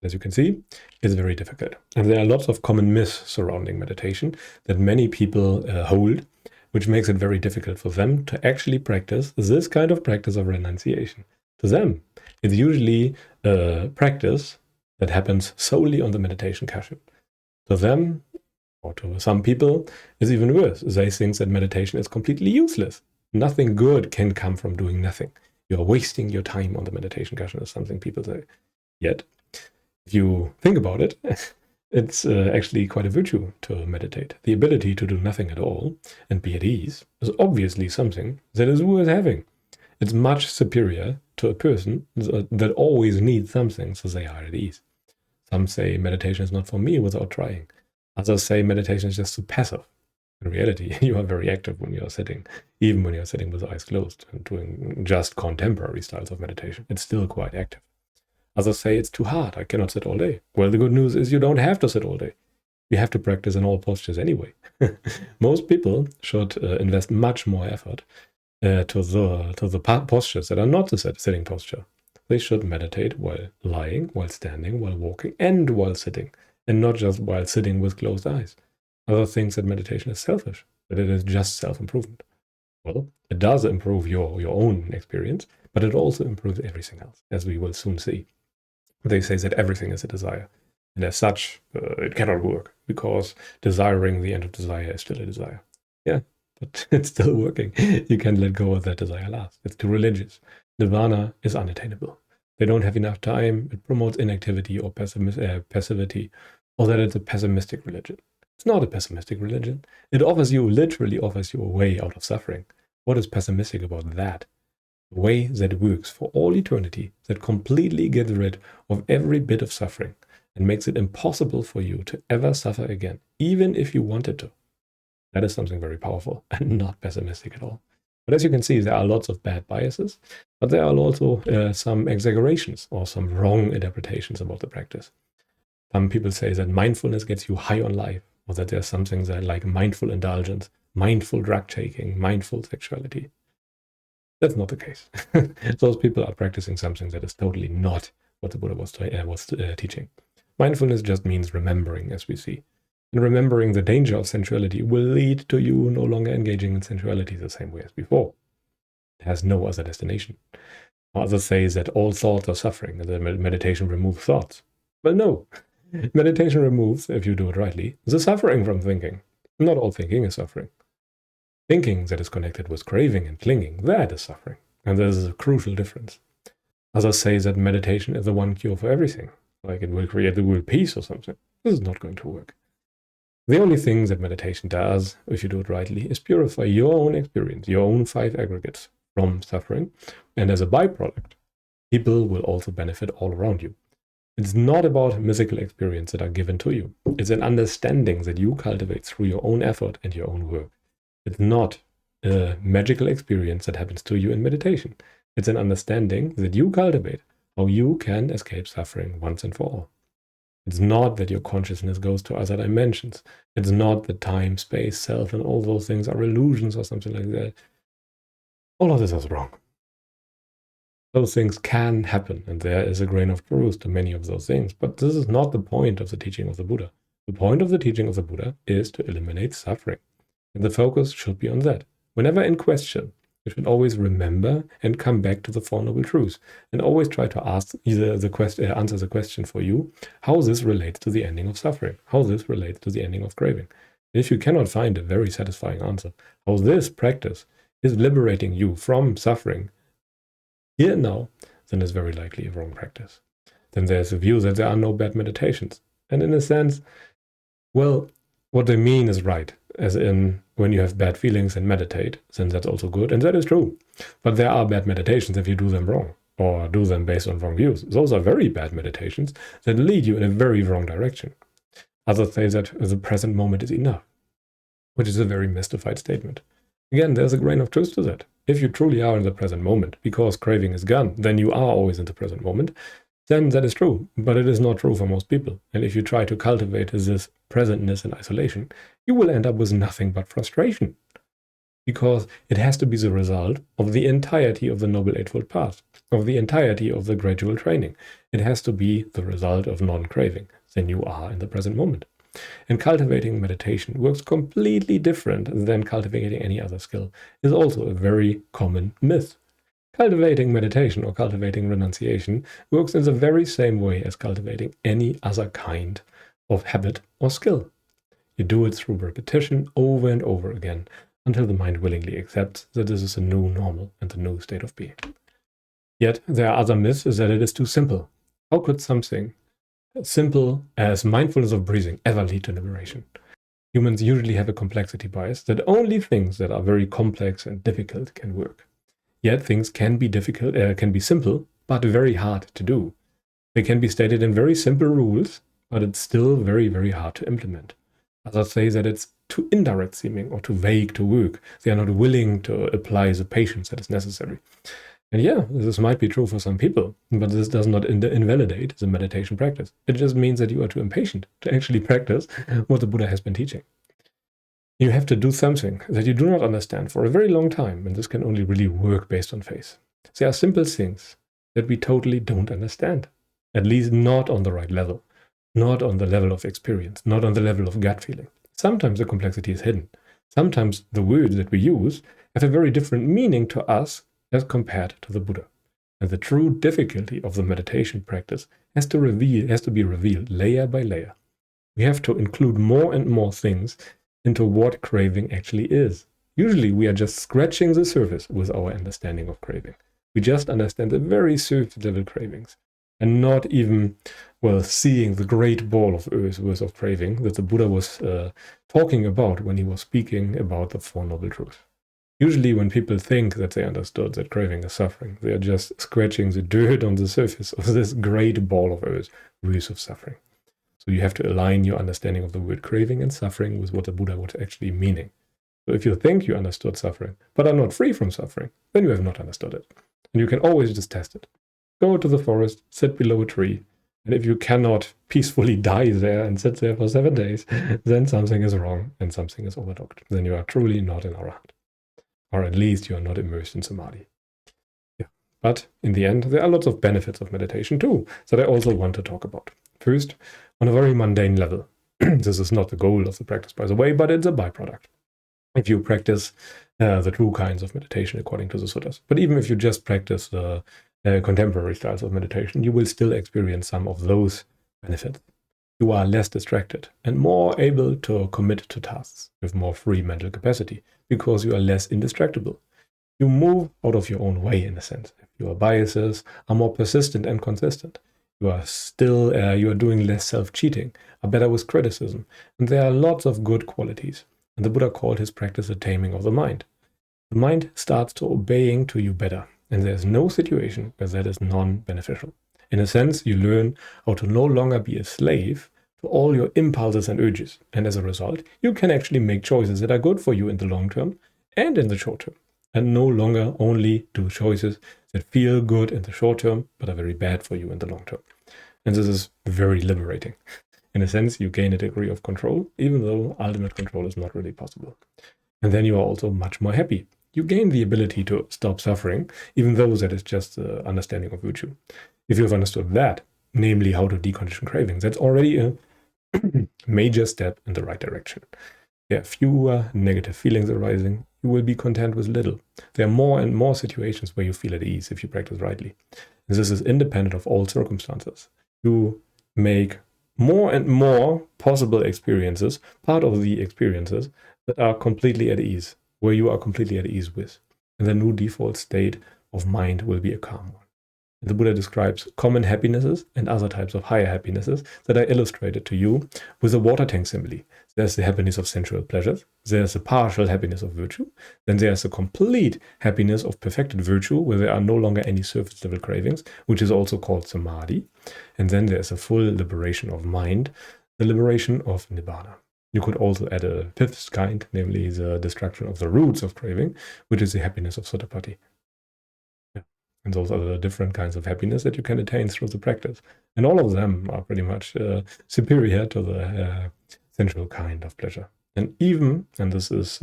as you can see, it's very difficult. And there are lots of common myths surrounding meditation that many people hold, which makes it very difficult for them to actually practice this kind of practice of renunciation. To them, it's usually a practice that happens solely on the meditation cushion. To them, or to some people, it's even worse. They think that meditation is completely useless. Nothing good can come from doing nothing. You are wasting your time on the meditation cushion, is something people say. Yet, if you think about it, it's actually quite a virtue to meditate. The ability to do nothing at all and be at ease is obviously something that is worth having. It's much superior to a person that always needs something so they are at ease. Some say meditation is not for me without trying. Others say meditation is just too passive. In reality, you are very active when you're sitting, even when you're sitting with eyes closed and doing just contemporary styles of meditation. It's still quite active. Others say it's too hard, I cannot sit all day. Well, the good news is you don't have to sit all day. You have to practice in all postures anyway. Most people should invest much more effort to the postures that are not the sitting posture. They should meditate while lying, while standing, while walking, and while sitting, and not just while sitting with closed eyes. Others think that meditation is selfish, that it is just self-improvement. Well, it does improve your own experience, but it also improves everything else, as we will soon see. They say that everything is a desire, and as such, it cannot work, because desiring the end of desire is still a desire. Yeah, but it's still working. You can't let go of that desire last. It's too religious. Nirvana is unattainable. They don't have enough time. It promotes inactivity or passivity, or that it's a pessimistic religion. It's not a pessimistic religion. It literally offers you a way out of suffering. What is pessimistic about that? A way that works for all eternity, that completely gets rid of every bit of suffering and makes it impossible for you to ever suffer again, even if you wanted to. That is something very powerful and not pessimistic at all. But as you can see, there are lots of bad biases, but there are also some exaggerations or some wrong interpretations about the practice. Some people say that mindfulness gets you high on life, or that there's something that like mindful indulgence, mindful drug taking, mindful sexuality. That's not the case. Those people are practicing something that is totally not what the Buddha was teaching. Mindfulness just means remembering, as we see. And remembering the danger of sensuality will lead to you no longer engaging in sensuality the same way as before. It has no other destination. Others say that all thoughts are suffering and that meditation removes thoughts. Well, no. Meditation removes, if you do it rightly, the suffering from thinking. Not all thinking is suffering. Thinking that is connected with craving and clinging, that is suffering. And there is a crucial difference. Others say that meditation is the one cure for everything, like it will create the world peace or something. This is not going to work. The only thing that meditation does, if you do it rightly, is purify your own experience, your own 5 aggregates from suffering. And as a byproduct, people will also benefit all around you. It's not about mythical experience that are given to you. It's an understanding that you cultivate through your own effort and your own work. It's not a magical experience that happens to you in meditation. It's an understanding that you cultivate, how you can escape suffering once and for all. It's not that your consciousness goes to other dimensions. It's not that time, space, self, and all those things are illusions or something like that. All of this is wrong. Those things can happen, and there is a grain of truth to many of those things. But this is not the point of the teaching of the Buddha. The point of the teaching of the Buddha is to eliminate suffering. And the focus should be on that. Whenever in question, you should always remember and come back to the Four Noble Truths, and always try to ask answer the question for you, how this relates to the ending of suffering, how this relates to the ending of craving. And if you cannot find a very satisfying answer, how this practice is liberating you from suffering here and now, then it's very likely a wrong practice. Then there's a view that there are no bad meditations. And in a sense, well, what they mean is right. As in, when you have bad feelings and meditate, then that's also good, and that is true. But there are bad meditations if you do them wrong, or do them based on wrong views. Those are very bad meditations that lead you in a very wrong direction. Others say that the present moment is enough, which is a very mystified statement. Again, there's a grain of truth to that. If you truly are in the present moment, because craving is gone, then you are always in the present moment, then that is true, but it is not true for most people. And if you try to cultivate this presentness in isolation, you will end up with nothing but frustration. because it has to be the result of the entirety of the Noble Eightfold Path, of the entirety of the gradual training. It has to be the result of non-craving than you are in the present moment. And cultivating meditation works completely different than cultivating any other skill, is also a very common myth. Cultivating meditation or cultivating renunciation works in the very same way as cultivating any other kind of habit or skill. You do it through repetition over and over again until the mind willingly accepts that this is a new normal and the new state of being. Yet there are other myths that it is too simple. How could something simple as mindfulness of breathing ever lead to liberation? Humans usually have a complexity bias that only things that are very complex and difficult can work. Yet things can be difficult, can be simple, but very hard to do. They can be stated in very simple rules, but it's still very, very hard to implement. Others say that it's too indirect seeming or too vague to work. They are not willing to apply the patience that is necessary. And yeah, this might be true for some people, but this does not invalidate the meditation practice. It just means that you are too impatient to actually practice what the Buddha has been teaching. You have to do something that you do not understand for a very long time, and this can only really work based on faith. There are simple things that we totally don't understand, at least not on the right level, not on the level of experience, not on the level of gut feeling. Sometimes the complexity is hidden. Sometimes the words that we use have a very different meaning to us as compared to the Buddha. And the true difficulty of the meditation practice has to be revealed layer by layer. We have to include more and more things into what craving actually is. Usually we are just scratching the surface with our understanding of craving. We just understand the very surface level cravings and not even, seeing the great ball of earth worth of craving that the Buddha was talking about when he was speaking about the Four Noble Truths. Usually when people think that they understood that craving is suffering, they are just scratching the dirt on the surface of this great ball of earth worth of suffering. So you have to align your understanding of the word craving and suffering with what the Buddha was actually meaning. So if you think you understood suffering, but are not free from suffering, then you have not understood it. And you can always just test it. Go to the forest, sit below a tree, and if you cannot peacefully die there and sit there for 7 days, then something is wrong and something is overlooked. Then you are truly not in Arahant. Or at least you are not immersed in Samadhi. Yeah. But in the end, there are lots of benefits of meditation too, that I also want to talk about. First, on a very mundane level. This is not the goal of the practice, by the way, but it's a byproduct. If you practice the true kinds of meditation according to the suttas, but even if you just practice the contemporary styles of meditation, you will still experience some of those benefits. You are less distracted and more able to commit to tasks with more free mental capacity because you are less indistractable. You move out of your own way in a sense. Your biases are more persistent and consistent. You are doing less self-cheating, are better with criticism, and there are lots of good qualities. And the Buddha called his practice the taming of the mind. The mind starts to obeying to you better, and there is no situation where that is non-beneficial. In a sense, you learn how to no longer be a slave to all your impulses and urges, and as a result, you can actually make choices that are good for you in the long term and in the short term, and no longer only do choices that feel good in the short term but are very bad for you in the long term. And this is very liberating. In a sense, you gain a degree of control, even though ultimate control is not really possible. And then you are also much more happy. You gain the ability to stop suffering, even though that is just the understanding of virtue. If you have understood that, namely how to decondition cravings, that's already a major step in the right direction. There are fewer negative feelings arising. You will be content with little. There are more and more situations where you feel at ease if you practice rightly. And this is independent of all circumstances. You make more and more possible experiences, part of the experiences that are completely at ease, where you are completely at ease with. And the new default state of mind will be a calm one. The Buddha describes common happinesses and other types of higher happinesses that are illustrated to you with a water tank simile. There's the happiness of sensual pleasures, there's a partial happiness of virtue, then there's a complete happiness of perfected virtue where there are no longer any surface level cravings, which is also called samadhi, and then there's a full liberation of mind, the liberation of nibbana. You could also add a fifth kind, namely the destruction of the roots of craving, which is the happiness of sotapadhi. And those are the different kinds of happiness that you can attain through the practice. And all of them are pretty much superior to the sensual kind of pleasure. And even, and this is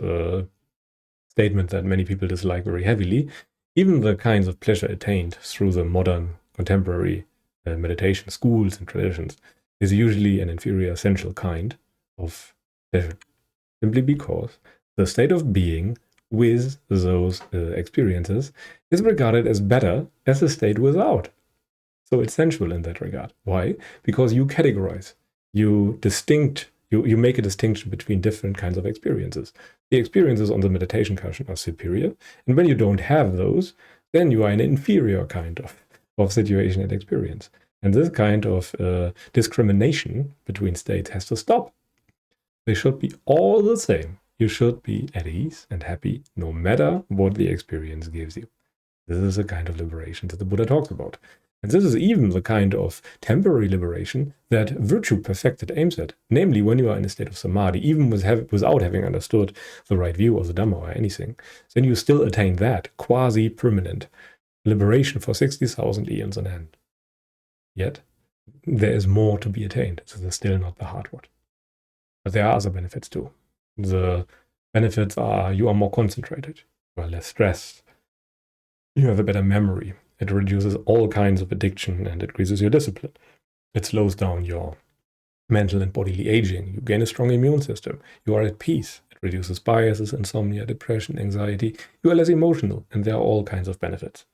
statement that many people dislike very heavily, even the kinds of pleasure attained through the modern contemporary meditation schools and traditions is usually an inferior sensual kind of pleasure, simply because the state of being with those experiences is regarded as better as the state without. So it's sensual in that regard. Why? Because you categorize, you make a distinction between different kinds of experiences. The experiences on the meditation cushion are superior, and when you don't have those, then you are in an inferior kind of situation and experience. And this kind of discrimination between states has to stop. They should be all the same. You should be at ease and happy no matter what the experience gives you. This is a kind of liberation that the Buddha talks about. And this is even the kind of temporary liberation that virtue perfected aims at. Namely, when you are in a state of samadhi, even without having understood the right view of the Dhamma or anything, then you still attain that quasi-permanent liberation for 60,000 eons on end. Yet, there is more to be attained. This is still not the hard one. But there are other benefits too. The benefits are you are more concentrated, you are less stressed, you have a better memory. It reduces all kinds of addiction and increases your discipline. It slows down your mental and bodily aging. You gain a strong immune system. You are at peace. It reduces biases, insomnia, depression, anxiety. You are less emotional, and there are all kinds of benefits.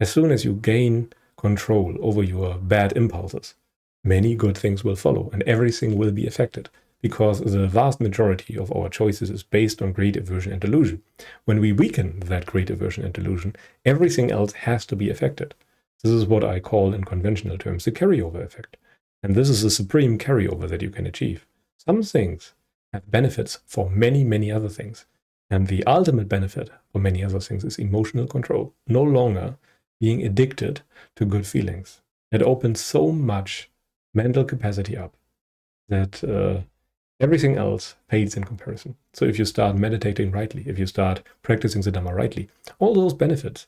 As soon as you gain control over your bad impulses, many good things will follow, and everything will be affected, because the vast majority of our choices is based on greed, aversion, and delusion. When we weaken that greed, aversion, and delusion, everything else has to be affected. This is what I call in conventional terms the carryover effect. And this is the supreme carryover that you can achieve. Some things have benefits for many, many other things. And the ultimate benefit for many other things is emotional control. No longer being addicted to good feelings. It opens so much mental capacity up that everything else fades in comparison. So if you start meditating rightly, if you start practicing the Dhamma rightly, all those benefits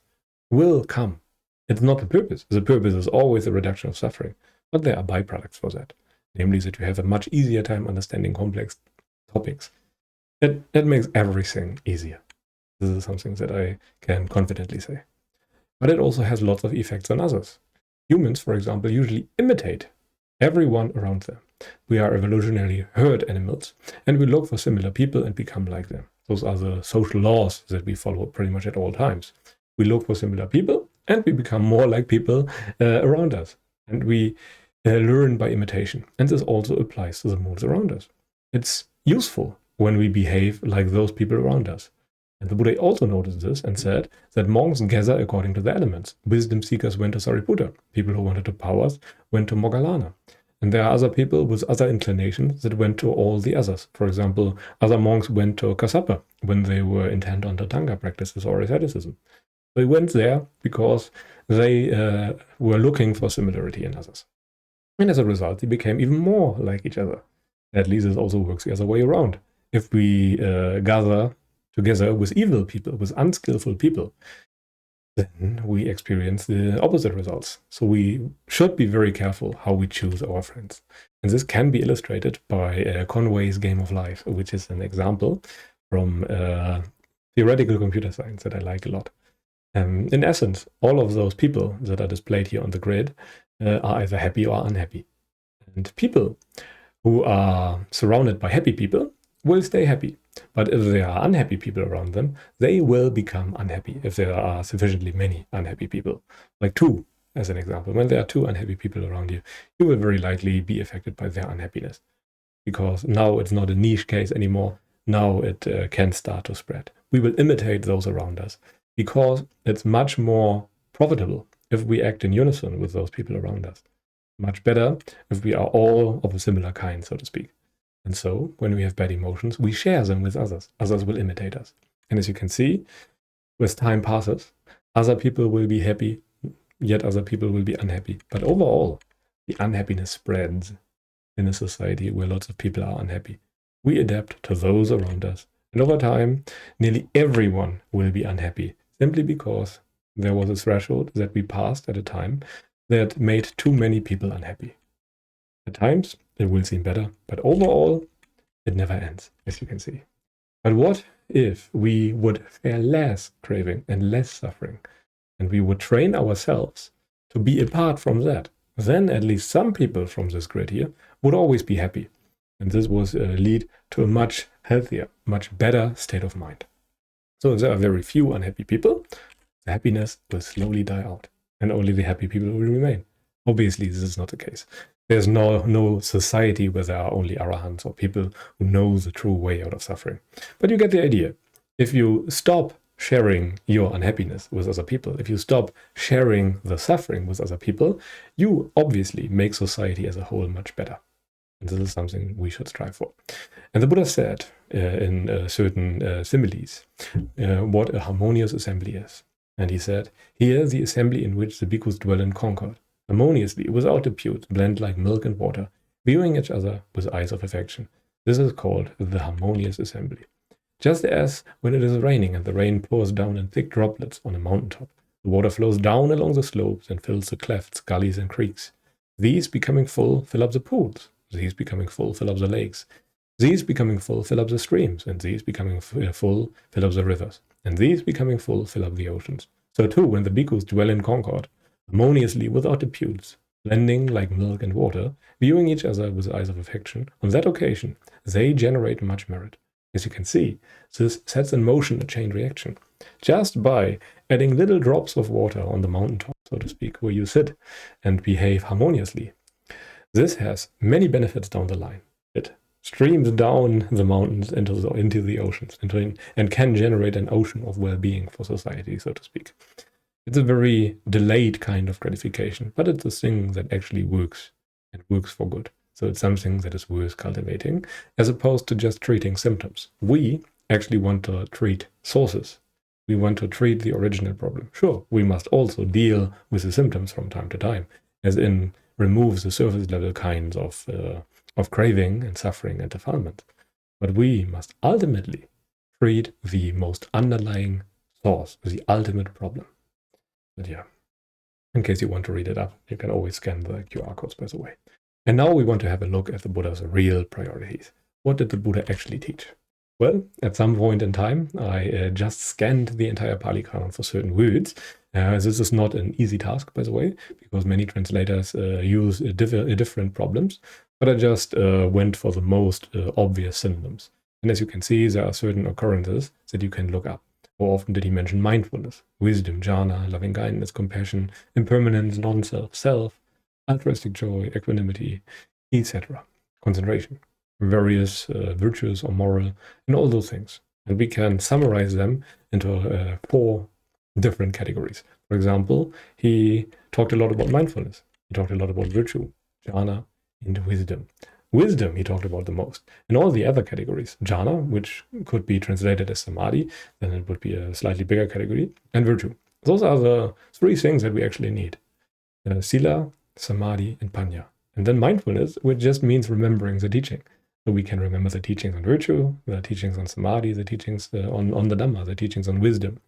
will come. It's not the purpose. The purpose is always the reduction of suffering. But there are byproducts for that. Namely that you have a much easier time understanding complex topics. That makes everything easier. This is something that I can confidently say. But it also has lots of effects on others. Humans, for example, usually imitate everyone around them. We are evolutionarily herd animals, and we look for similar people and become like them. Those are the social laws that we follow pretty much at all times. We look for similar people, and we become more like people around us. And we learn by imitation. And this also applies to the modes around us. It's useful when we behave like those people around us. And the Buddha also noticed this and said that monks gather according to the elements. Wisdom seekers went to Sariputta. People who wanted to powers went to Moggallana. And there are other people with other inclinations that went to all the others. For example, other monks went to Kassapa when they were intent on Tatanga practices or asceticism. They went there because they were looking for similarity in others. And as a result, they became even more like each other. At least it also works the other way around. If we gather together with evil people, with unskillful people, then we experience the opposite results. So we should be very careful how we choose our friends. And this can be illustrated by Conways' Game of Life, which is an example from theoretical computer science that I like a lot. In essence, all of those people that are displayed here on the grid are either happy or unhappy. And people who are surrounded by happy people will stay happy. But if there are unhappy people around them, they will become unhappy if there are sufficiently many unhappy people. Like two, as an example. When there are two unhappy people around you, you will very likely be affected by their unhappiness. Because now it's not a niche case anymore. Now it can start to spread. We will imitate those around us because it's much more profitable if we act in unison with those people around us. Much better if we are all of a similar kind, so to speak. And so, when we have bad emotions, we share them with others. Others will imitate us. And as you can see, as time passes, other people will be happy, yet other people will be unhappy. But overall, the unhappiness spreads in a society where lots of people are unhappy. We adapt to those around us. And over time, nearly everyone will be unhappy, simply because there was a threshold that we passed at a time that made too many people unhappy. At times, it will seem better, but overall, it never ends, as you can see. But what if we would fare less craving and less suffering, and we would train ourselves to be apart from that, then at least some people from this grid here would always be happy. And this would lead to a much healthier, much better state of mind. So if there are very few unhappy people, the happiness will slowly die out, and only the happy people will remain. Obviously, this is not the case. There's no society where there are only arahants or people who know the true way out of suffering. But you get the idea. If you stop sharing your unhappiness with other people, if you stop sharing the suffering with other people, you obviously make society as a whole much better. And this is something we should strive for. And the Buddha said in certain similes what a harmonious assembly is. And he said, "Here the assembly in which the bhikkhus dwell in concord, harmoniously, without dispute, blend like milk and water, viewing each other with eyes of affection. This is called the harmonious assembly. Just as when it is raining and the rain pours down in thick droplets on a mountaintop, the water flows down along the slopes and fills the clefts, gullies, and creeks. These becoming full fill up the pools. These becoming full fill up the lakes. These becoming full fill up the streams, and these becoming full fill up the rivers, and these becoming full fill up the oceans. So too, when the bhikkhus dwell in concord, harmoniously without disputes, blending like milk and water, viewing each other with eyes of affection, on that occasion they generate much merit. As you can see, this sets in motion a chain reaction. Just by adding little drops of water on the mountaintop, so to speak, where you sit and behave harmoniously, this has many benefits down the line. It streams down the mountains into the oceans and can generate an ocean of well-being for society, so to speak. It's a very delayed kind of gratification, but it's a thing that actually works and works for good. So it's something that is worth cultivating, as opposed to just treating symptoms. We actually want to treat sources. We want to treat the original problem. Sure, we must also deal with the symptoms from time to time, as in remove the surface level kinds of craving and suffering and defilement. But we must ultimately treat the most underlying source, the ultimate problem. But yeah, in case you want to read it up, you can always scan the QR codes, by the way. And now we want to have a look at the Buddha's real priorities. What did the Buddha actually teach? Well, at some point in time, I just scanned the entire Pali Canon for certain words. This is not an easy task, by the way, because many translators use different problems, but I just went for the most obvious synonyms. And as you can see, there are certain occurrences that you can look up. How often did he mention mindfulness, wisdom, jhana, loving kindness, compassion, impermanence, non-self, self, altruistic joy, equanimity, etc. Concentration, various virtues or moral, and all those things. And we can summarize them into 4 different categories. For example, he talked a lot about mindfulness. He talked a lot about virtue, jhana, and wisdom. Wisdom he talked about the most. In all the other categories, jhana, which could be translated as samadhi, then it would be a slightly bigger category, and virtue. Those are the 3 things that we actually need. Sila, samadhi, and panya. And then mindfulness, which just means remembering the teaching. So we can remember the teachings on virtue, the teachings on samadhi, the teachings on the Dhamma, the teachings on wisdom.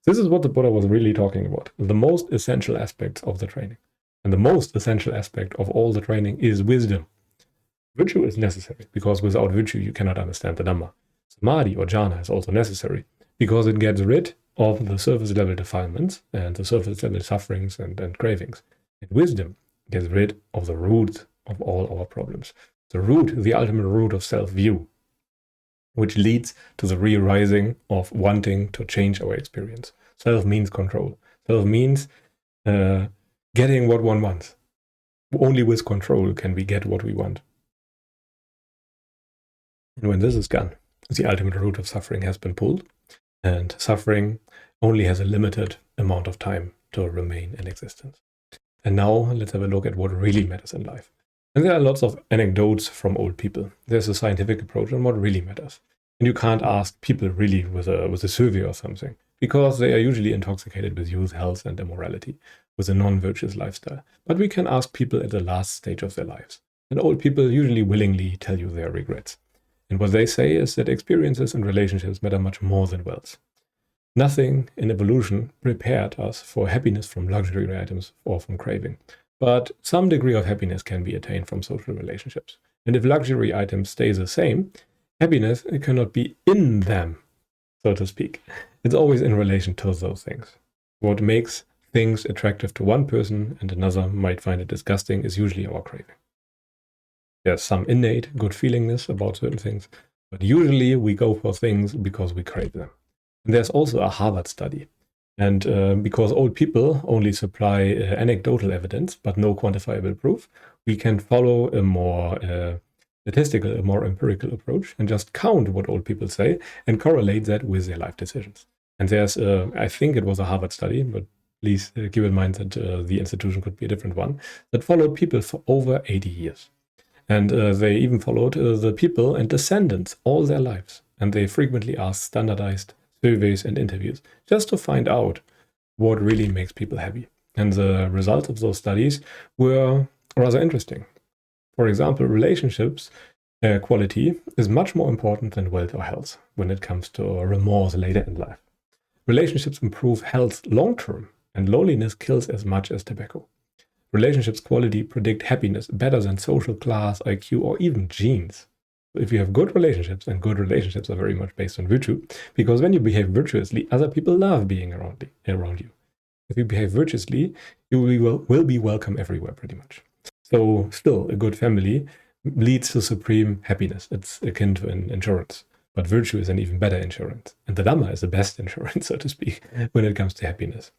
This is what the Buddha was really talking about, the most essential aspects of the training. And the most essential aspect of all the training is wisdom. Virtue is necessary, because without virtue you cannot understand the Dhamma. Samadhi or jhana is also necessary, because it gets rid of the surface level defilements and the surface level sufferings and cravings. And wisdom gets rid of the root of all our problems. The root, the ultimate root of self-view, which leads to the re-arising of wanting to change our experience. Self means control. Self means getting what one wants. Only with control can we get what we want. And when this is gone, the ultimate root of suffering has been pulled, and suffering only has a limited amount of time to remain in existence. And now let's have a look at what really matters in life. And there are lots of anecdotes from old people. There's a scientific approach on what really matters. And you can't ask people really with a survey or something, because they are usually intoxicated with youth, health, and immorality, with a non-virtuous lifestyle. But we can ask people at the last stage of their lives. And old people usually willingly tell you their regrets. And what they say is that experiences and relationships matter much more than wealth. Nothing in evolution prepared us for happiness from luxury items or from craving. But some degree of happiness can be attained from social relationships. And if luxury items stay the same, happiness cannot be in them. so to speak. It's always in relation to those things. What makes things attractive to one person and another might find it disgusting is usually our craving. There's some innate good feelingness about certain things, but usually we go for things because we crave them. And there's also a Harvard study. And because old people only supply anecdotal evidence, but no quantifiable proof, we can follow a more statistical, a more empirical approach and just count what old people say and correlate that with their life decisions. And there's, I think it was a Harvard study, but please keep in mind that the institution could be a different one, that followed people for over 80 years. And they even followed the people and descendants all their lives. And they frequently asked standardized surveys and interviews just to find out what really makes people happy. And the results of those studies were rather interesting. For example, relationships quality is much more important than wealth or health when it comes to remorse later in life. Relationships improve health long-term, and loneliness kills as much as tobacco. Relationships quality predict happiness better than social class, IQ, or even genes. If you have good relationships, and good relationships are very much based on virtue, because when you behave virtuously, other people love being around you. If you behave virtuously, you will be welcome everywhere pretty much. So still, a good family leads to supreme happiness. It's akin to an insurance. But virtue is an even better insurance. And the Dhamma is the best insurance, so to speak, when it comes to happiness.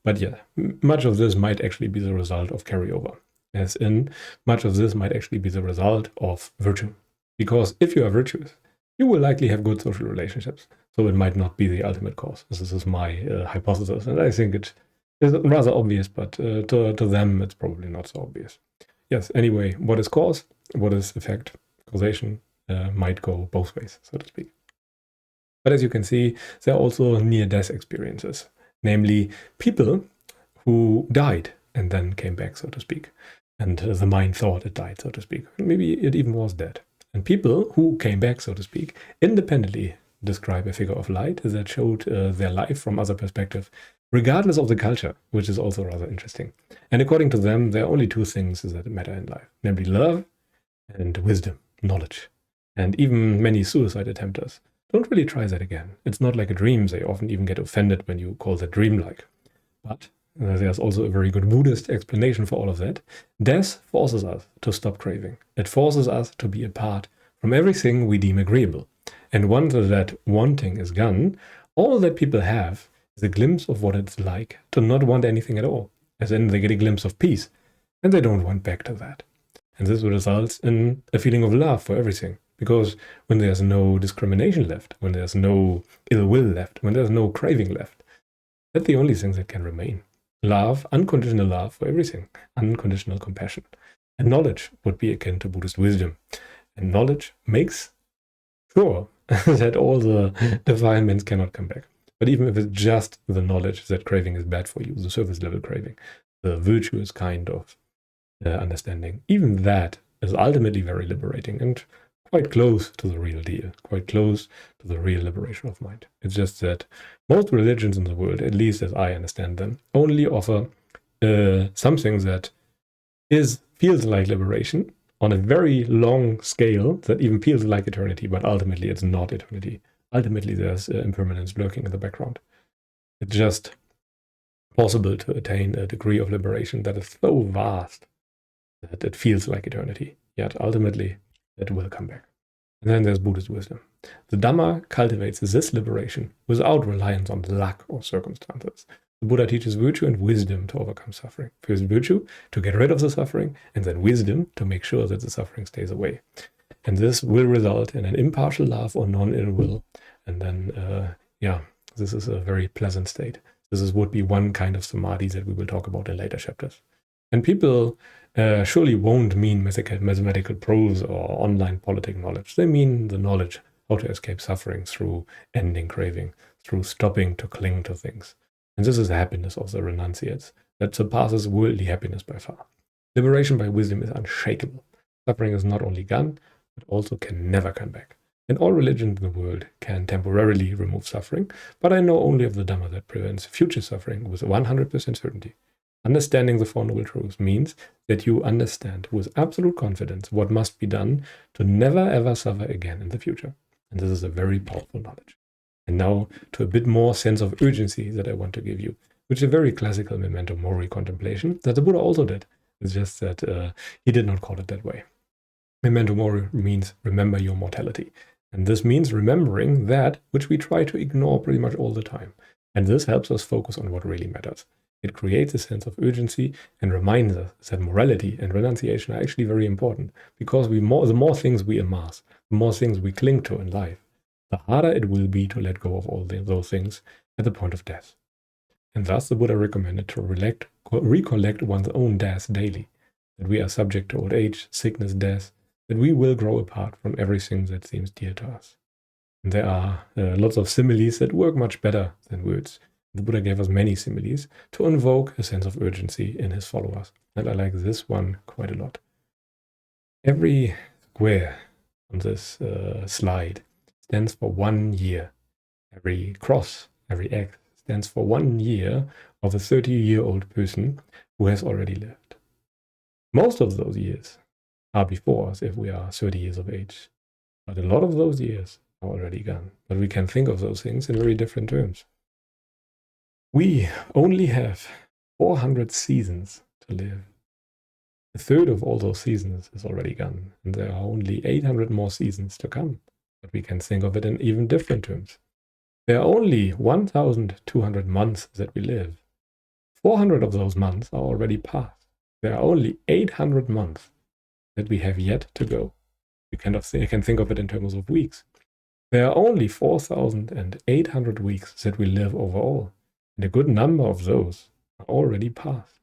But yeah, much of this might actually be the result of carryover. As in, much of this might actually be the result of virtue. Because if you are virtuous, you will likely have good social relationships. So it might not be the ultimate cause. This is my hypothesis. And I think it is rather obvious, but to them, it's probably not so obvious. Yes, anyway, what is cause? What is effect? Causation might go both ways, so to speak. But as you can see, there are also near-death experiences. Namely, people who died and then came back, so to speak. And the mind thought it died, so to speak. Maybe it even was dead. And people who came back, so to speak, independently describe a figure of light that showed their life from other perspective, regardless of the culture, which is also rather interesting. And according to them, there are only two things that matter in life, namely love and wisdom, knowledge. And even many suicide attempters don't really try that again. It's not like a dream. They often even get offended when you call that dreamlike. But there's also a very good Buddhist explanation for all of that. Death forces us to stop craving. It forces us to be apart from everything we deem agreeable. And once that wanting is gone, all that people have is a glimpse of what it's like to not want anything at all. As in, they get a glimpse of peace, and they don't want back to that. And this results in a feeling of love for everything. Because when there's no discrimination left, when there's no ill will left, when there's no craving left, that's the only thing that can remain. Love, unconditional love for everything, unconditional compassion. And knowledge would be akin to Buddhist wisdom. And knowledge makes sure that all the defilements cannot come back. But even if it's just the knowledge that craving is bad for you, the surface level craving, the virtuous kind of understanding, even that is ultimately very liberating and quite close to the real deal, quite close to the real liberation of mind. It's just that most religions in the world, at least as I understand them, only offer something that feels like liberation on a very long scale that even feels like eternity, but ultimately it's not eternity. Ultimately there's impermanence lurking in the background. It's just possible to attain a degree of liberation that is so vast that it feels like eternity, yet ultimately it will come back. And then there's Buddhist wisdom. The Dhamma cultivates this liberation without reliance on luck or circumstances. The Buddha teaches virtue and wisdom to overcome suffering. First virtue, to get rid of the suffering, and then wisdom, to make sure that the suffering stays away. And this will result in an impartial love or non-ill will. And then, this is a very pleasant state. This would be one kind of samadhi that we will talk about in later chapters. And people surely won't mean mathematical prose or online politic knowledge. They mean the knowledge how to escape suffering through ending craving, through stopping to cling to things. And this is the happiness of the renunciates that surpasses worldly happiness by far. Liberation by wisdom is unshakable. Suffering is not only gone, but also can never come back. And all religions in the world can temporarily remove suffering, but I know only of the Dhamma that prevents future suffering with 100% certainty. Understanding the Four Noble Truths means that you understand with absolute confidence what must be done to never ever suffer again in the future. And this is a very powerful knowledge. And now to a bit more sense of urgency that I want to give you, which is a very classical memento mori contemplation that the Buddha also did. It's just that he did not call it that way. Memento mori means remember your mortality. And this means remembering that which we try to ignore pretty much all the time. And this helps us focus on what really matters. It creates a sense of urgency and reminds us that morality and renunciation are actually very important, because the more things we amass, the more things we cling to in life, the harder it will be to let go of all those things at the point of death. And thus the Buddha recommended to recollect one's own death daily, that we are subject to old age, sickness, death, that we will grow apart from everything that seems dear to us. And there are lots of similes that work much better than words. The Buddha gave us many similes to invoke a sense of urgency in his followers. And I like this one quite a lot. Every square on this slide stands for 1 year. Every cross, every X stands for 1 year of a 30-year-old person who has already lived. Most of those years are before us if we are 30 years of age. But a lot of those years are already gone. But we can think of those things in very different terms. We only have 400 seasons to live. A third of all those seasons is already gone, and there are only 800 more seasons to come. But we can think of it in even different terms. There are only 1,200 months that we live. 400 of those months are already past. There are only 800 months that we have yet to go. You can think of it in terms of weeks. There are only 4,800 weeks that we live overall, and a good number of those are already past.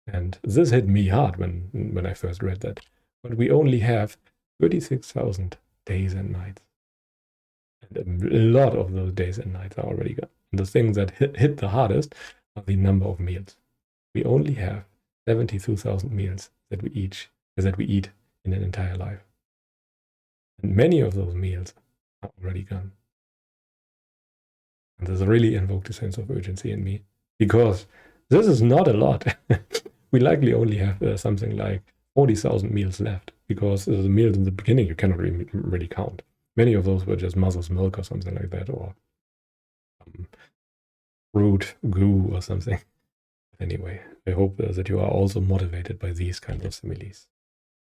And this hit me hard when I first read that. But we only have 36,000 days and nights. And a lot of those days and nights are already gone. And the things that hit the hardest are the number of meals. We only have 72,000 meals that we eat in an entire life. And many of those meals are already gone. And this really invoked a sense of urgency in me, because this is not a lot. We likely only have something like 40,000 meals left, because the meals in the beginning you cannot really count. Many of those were just mother's milk or something like that, or fruit, goo or something. Anyway, I hope that you are also motivated by these kinds of similes.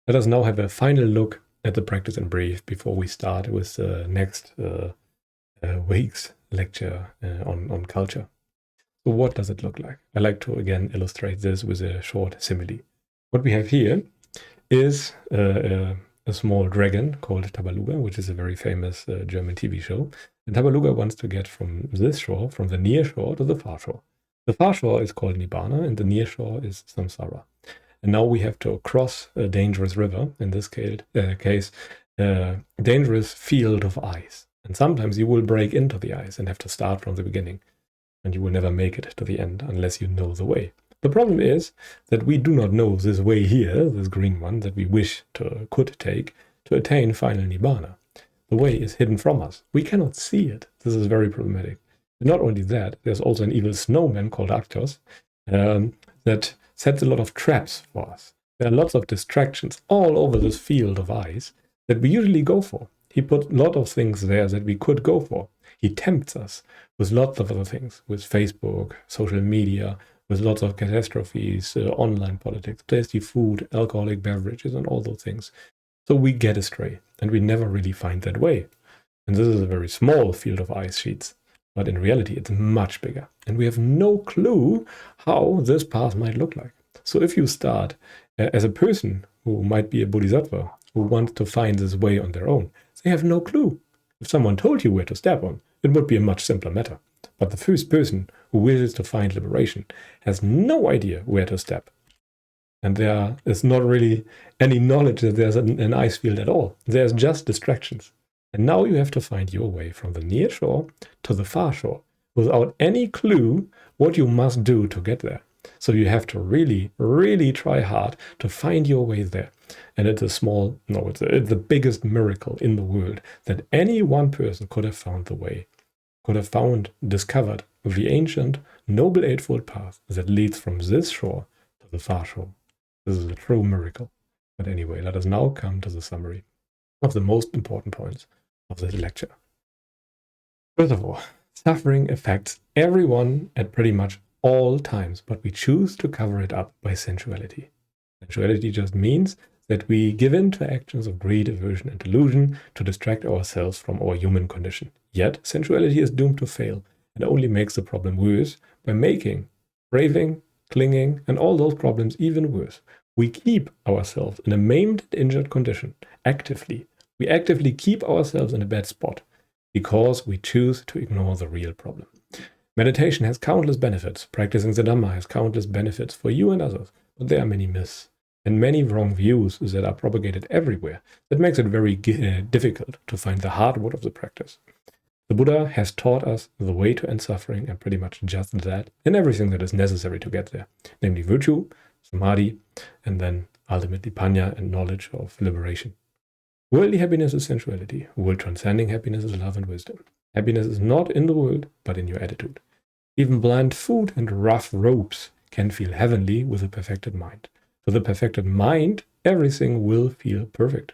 Let us now have a final look at the practice in brief before we start with the next week's lecture on culture. So what does it look like? I like to again illustrate this with a short simile. What we have here is a small dragon called Tabaluga, which is a very famous German TV show. And Tabaluga wants to get from this shore, from the near shore, to the far shore. The far shore is called Nibbana, and the near shore is Samsara. And now we have to cross a dangerous river, in this case, a dangerous field of ice. And sometimes you will break into the ice and have to start from the beginning. And you will never make it to the end unless you know the way. The problem is that we do not know this way here, this green one, that we could take to attain final Nibbana. The way is hidden from us. We cannot see it. This is very problematic. And not only that, there's also an evil snowman called Actos that sets a lot of traps for us. There are lots of distractions all over this field of ice that we usually go for. He put a lot of things there that we could go for. He tempts us with lots of other things, with Facebook, social media, with lots of catastrophes, online politics, tasty food, alcoholic beverages, and all those things. So we get astray, and we never really find that way. And this is a very small field of ice sheets, but in reality it's much bigger. And we have no clue how this path might look like. So if you start as a person who might be a bodhisattva, who wants to find this way on their own, they have no clue. If someone told you where to step on, it would be a much simpler matter. But the first person who wishes to find liberation has no idea where to step. And there is not really any knowledge that there's an ice field at all. There's just distractions. And now you have to find your way from the near shore to the far shore without any clue what you must do to get there. So you have to really, really try hard to find your way there. And it's it's the biggest miracle in the world that any one person could have found the way, discovered the ancient, noble eightfold path that leads from this shore to the far shore. This is a true miracle. But anyway, let us now come to the summary of the most important points of this lecture. First of all, suffering affects everyone at pretty much all times, but we choose to cover it up by sensuality. Sensuality just means that we give in to actions of greed, aversion, and delusion to distract ourselves from our human condition. Yet, sensuality is doomed to fail and only makes the problem worse by making craving, clinging, and all those problems even worse. We keep ourselves in a maimed and injured condition actively. We actively keep ourselves in a bad spot because we choose to ignore the real problem. Meditation has countless benefits. Practicing the Dhamma has countless benefits for you and others, but there are many myths and many wrong views that are propagated everywhere that makes it very difficult to find the hardwood of the practice. The Buddha has taught us the way to end suffering and pretty much just that and everything that is necessary to get there, namely virtue, samadhi, and then ultimately panya and knowledge of liberation. Worldly happiness is sensuality. World transcending happiness is love and wisdom. Happiness is not in the world, but in your attitude. Even bland food and rough ropes can feel heavenly with a perfected mind. For the perfected mind, everything will feel perfect.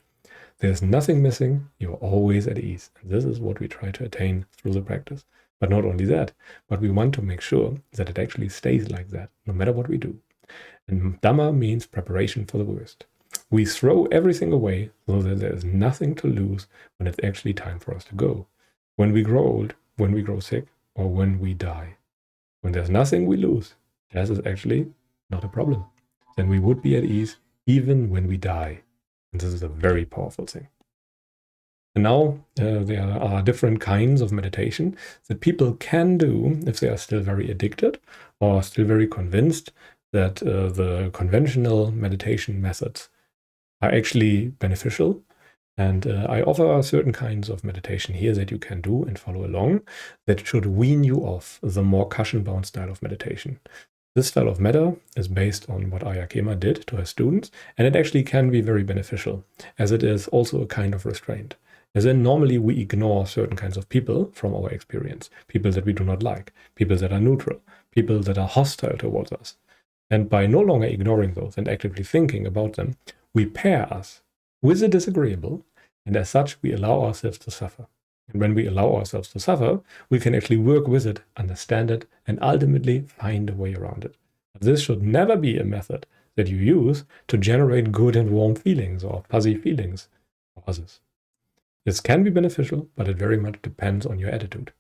There's nothing missing, you're always at ease. And this is what we try to attain through the practice. But not only that, but we want to make sure that it actually stays like that, no matter what we do. And Dhamma means preparation for the worst. We throw everything away so that there is nothing to lose when it's actually time for us to go. When we grow old, when we grow sick, or when we die. When there's nothing we lose, that is actually not a problem. Then we would be at ease even when we die. And this is a very powerful thing. And now there are different kinds of meditation that people can do if they are still very addicted or still very convinced that the conventional meditation methods are actually beneficial. And I offer certain kinds of meditation here that you can do and follow along that should wean you off the more cushion-bound style of meditation. This style of metta is based on what Ayya Khema did to her students, and it actually can be very beneficial, as it is also a kind of restraint. As in, normally we ignore certain kinds of people from our experience, people that we do not like, people that are neutral, people that are hostile towards us. And by no longer ignoring those and actively thinking about them, we pair us with the disagreeable, and as such, we allow ourselves to suffer. And when we allow ourselves to suffer, we can actually work with it, understand it, and ultimately find a way around it. But this should never be a method that you use to generate good and warm feelings or fuzzy feelings for others. This can be beneficial, but it very much depends on your attitude.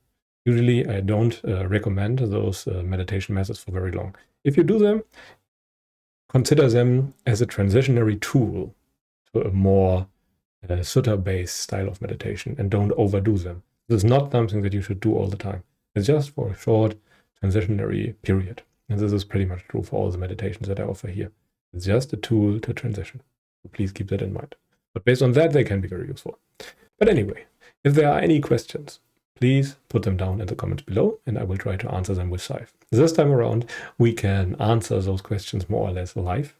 Usually, I don't recommend those meditation methods for very long. If you do them, consider them as a transitionary tool to a more sutta-based style of meditation, and don't overdo them. This is not something that you should do all the time. It's just for a short transitionary period. And this is pretty much true for all the meditations that I offer here. It's just a tool to transition. So please keep that in mind. But based on that, they can be very useful. But anyway, if there are any questions, please put them down in the comments below, and I will try to answer them with Saif. This time around, we can answer those questions more or less live,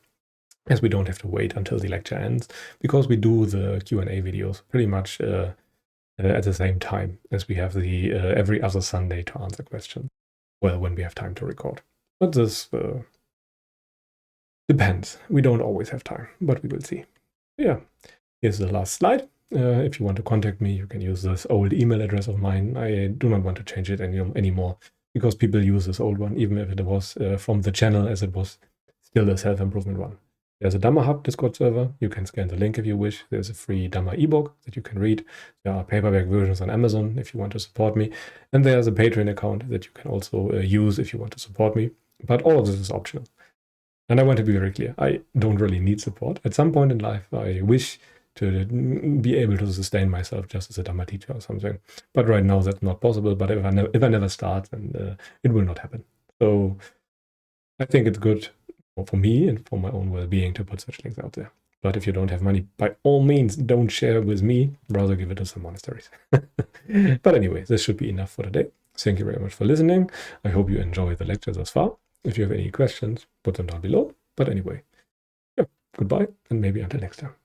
as we don't have to wait until the lecture ends, because we do the Q&A videos pretty much at the same time as we have the every other Sunday to answer questions. Well, when we have time to record. But this depends. We don't always have time, but we will see. Yeah, here's the last slide. If you want to contact me, you can use this old email address of mine. I do not want to change it anymore, because people use this old one, even if it was from the channel, as it was still a self-improvement one. There's a Dhamma Hub Discord server. You can scan the link if you wish. There's a free Dhamma ebook that you can read. There are paperback versions on Amazon if you want to support me. And there's a Patreon account that you can also use if you want to support me. But all of this is optional. And I want to be very clear. I don't really need support. At some point in life, I wish to be able to sustain myself just as a Dhamma teacher or something. But right now, that's not possible. But if I never start, then it will not happen. So I think it's good for me and for my own well-being to put such links out there. But if you don't have money, by all means, don't share with me. Rather give it to some monasteries. But anyway, this should be enough for today. Thank you very much for listening. I hope you enjoyed the lecture thus far. If you have any questions, put them down below. But anyway, yeah, goodbye, and maybe until next time.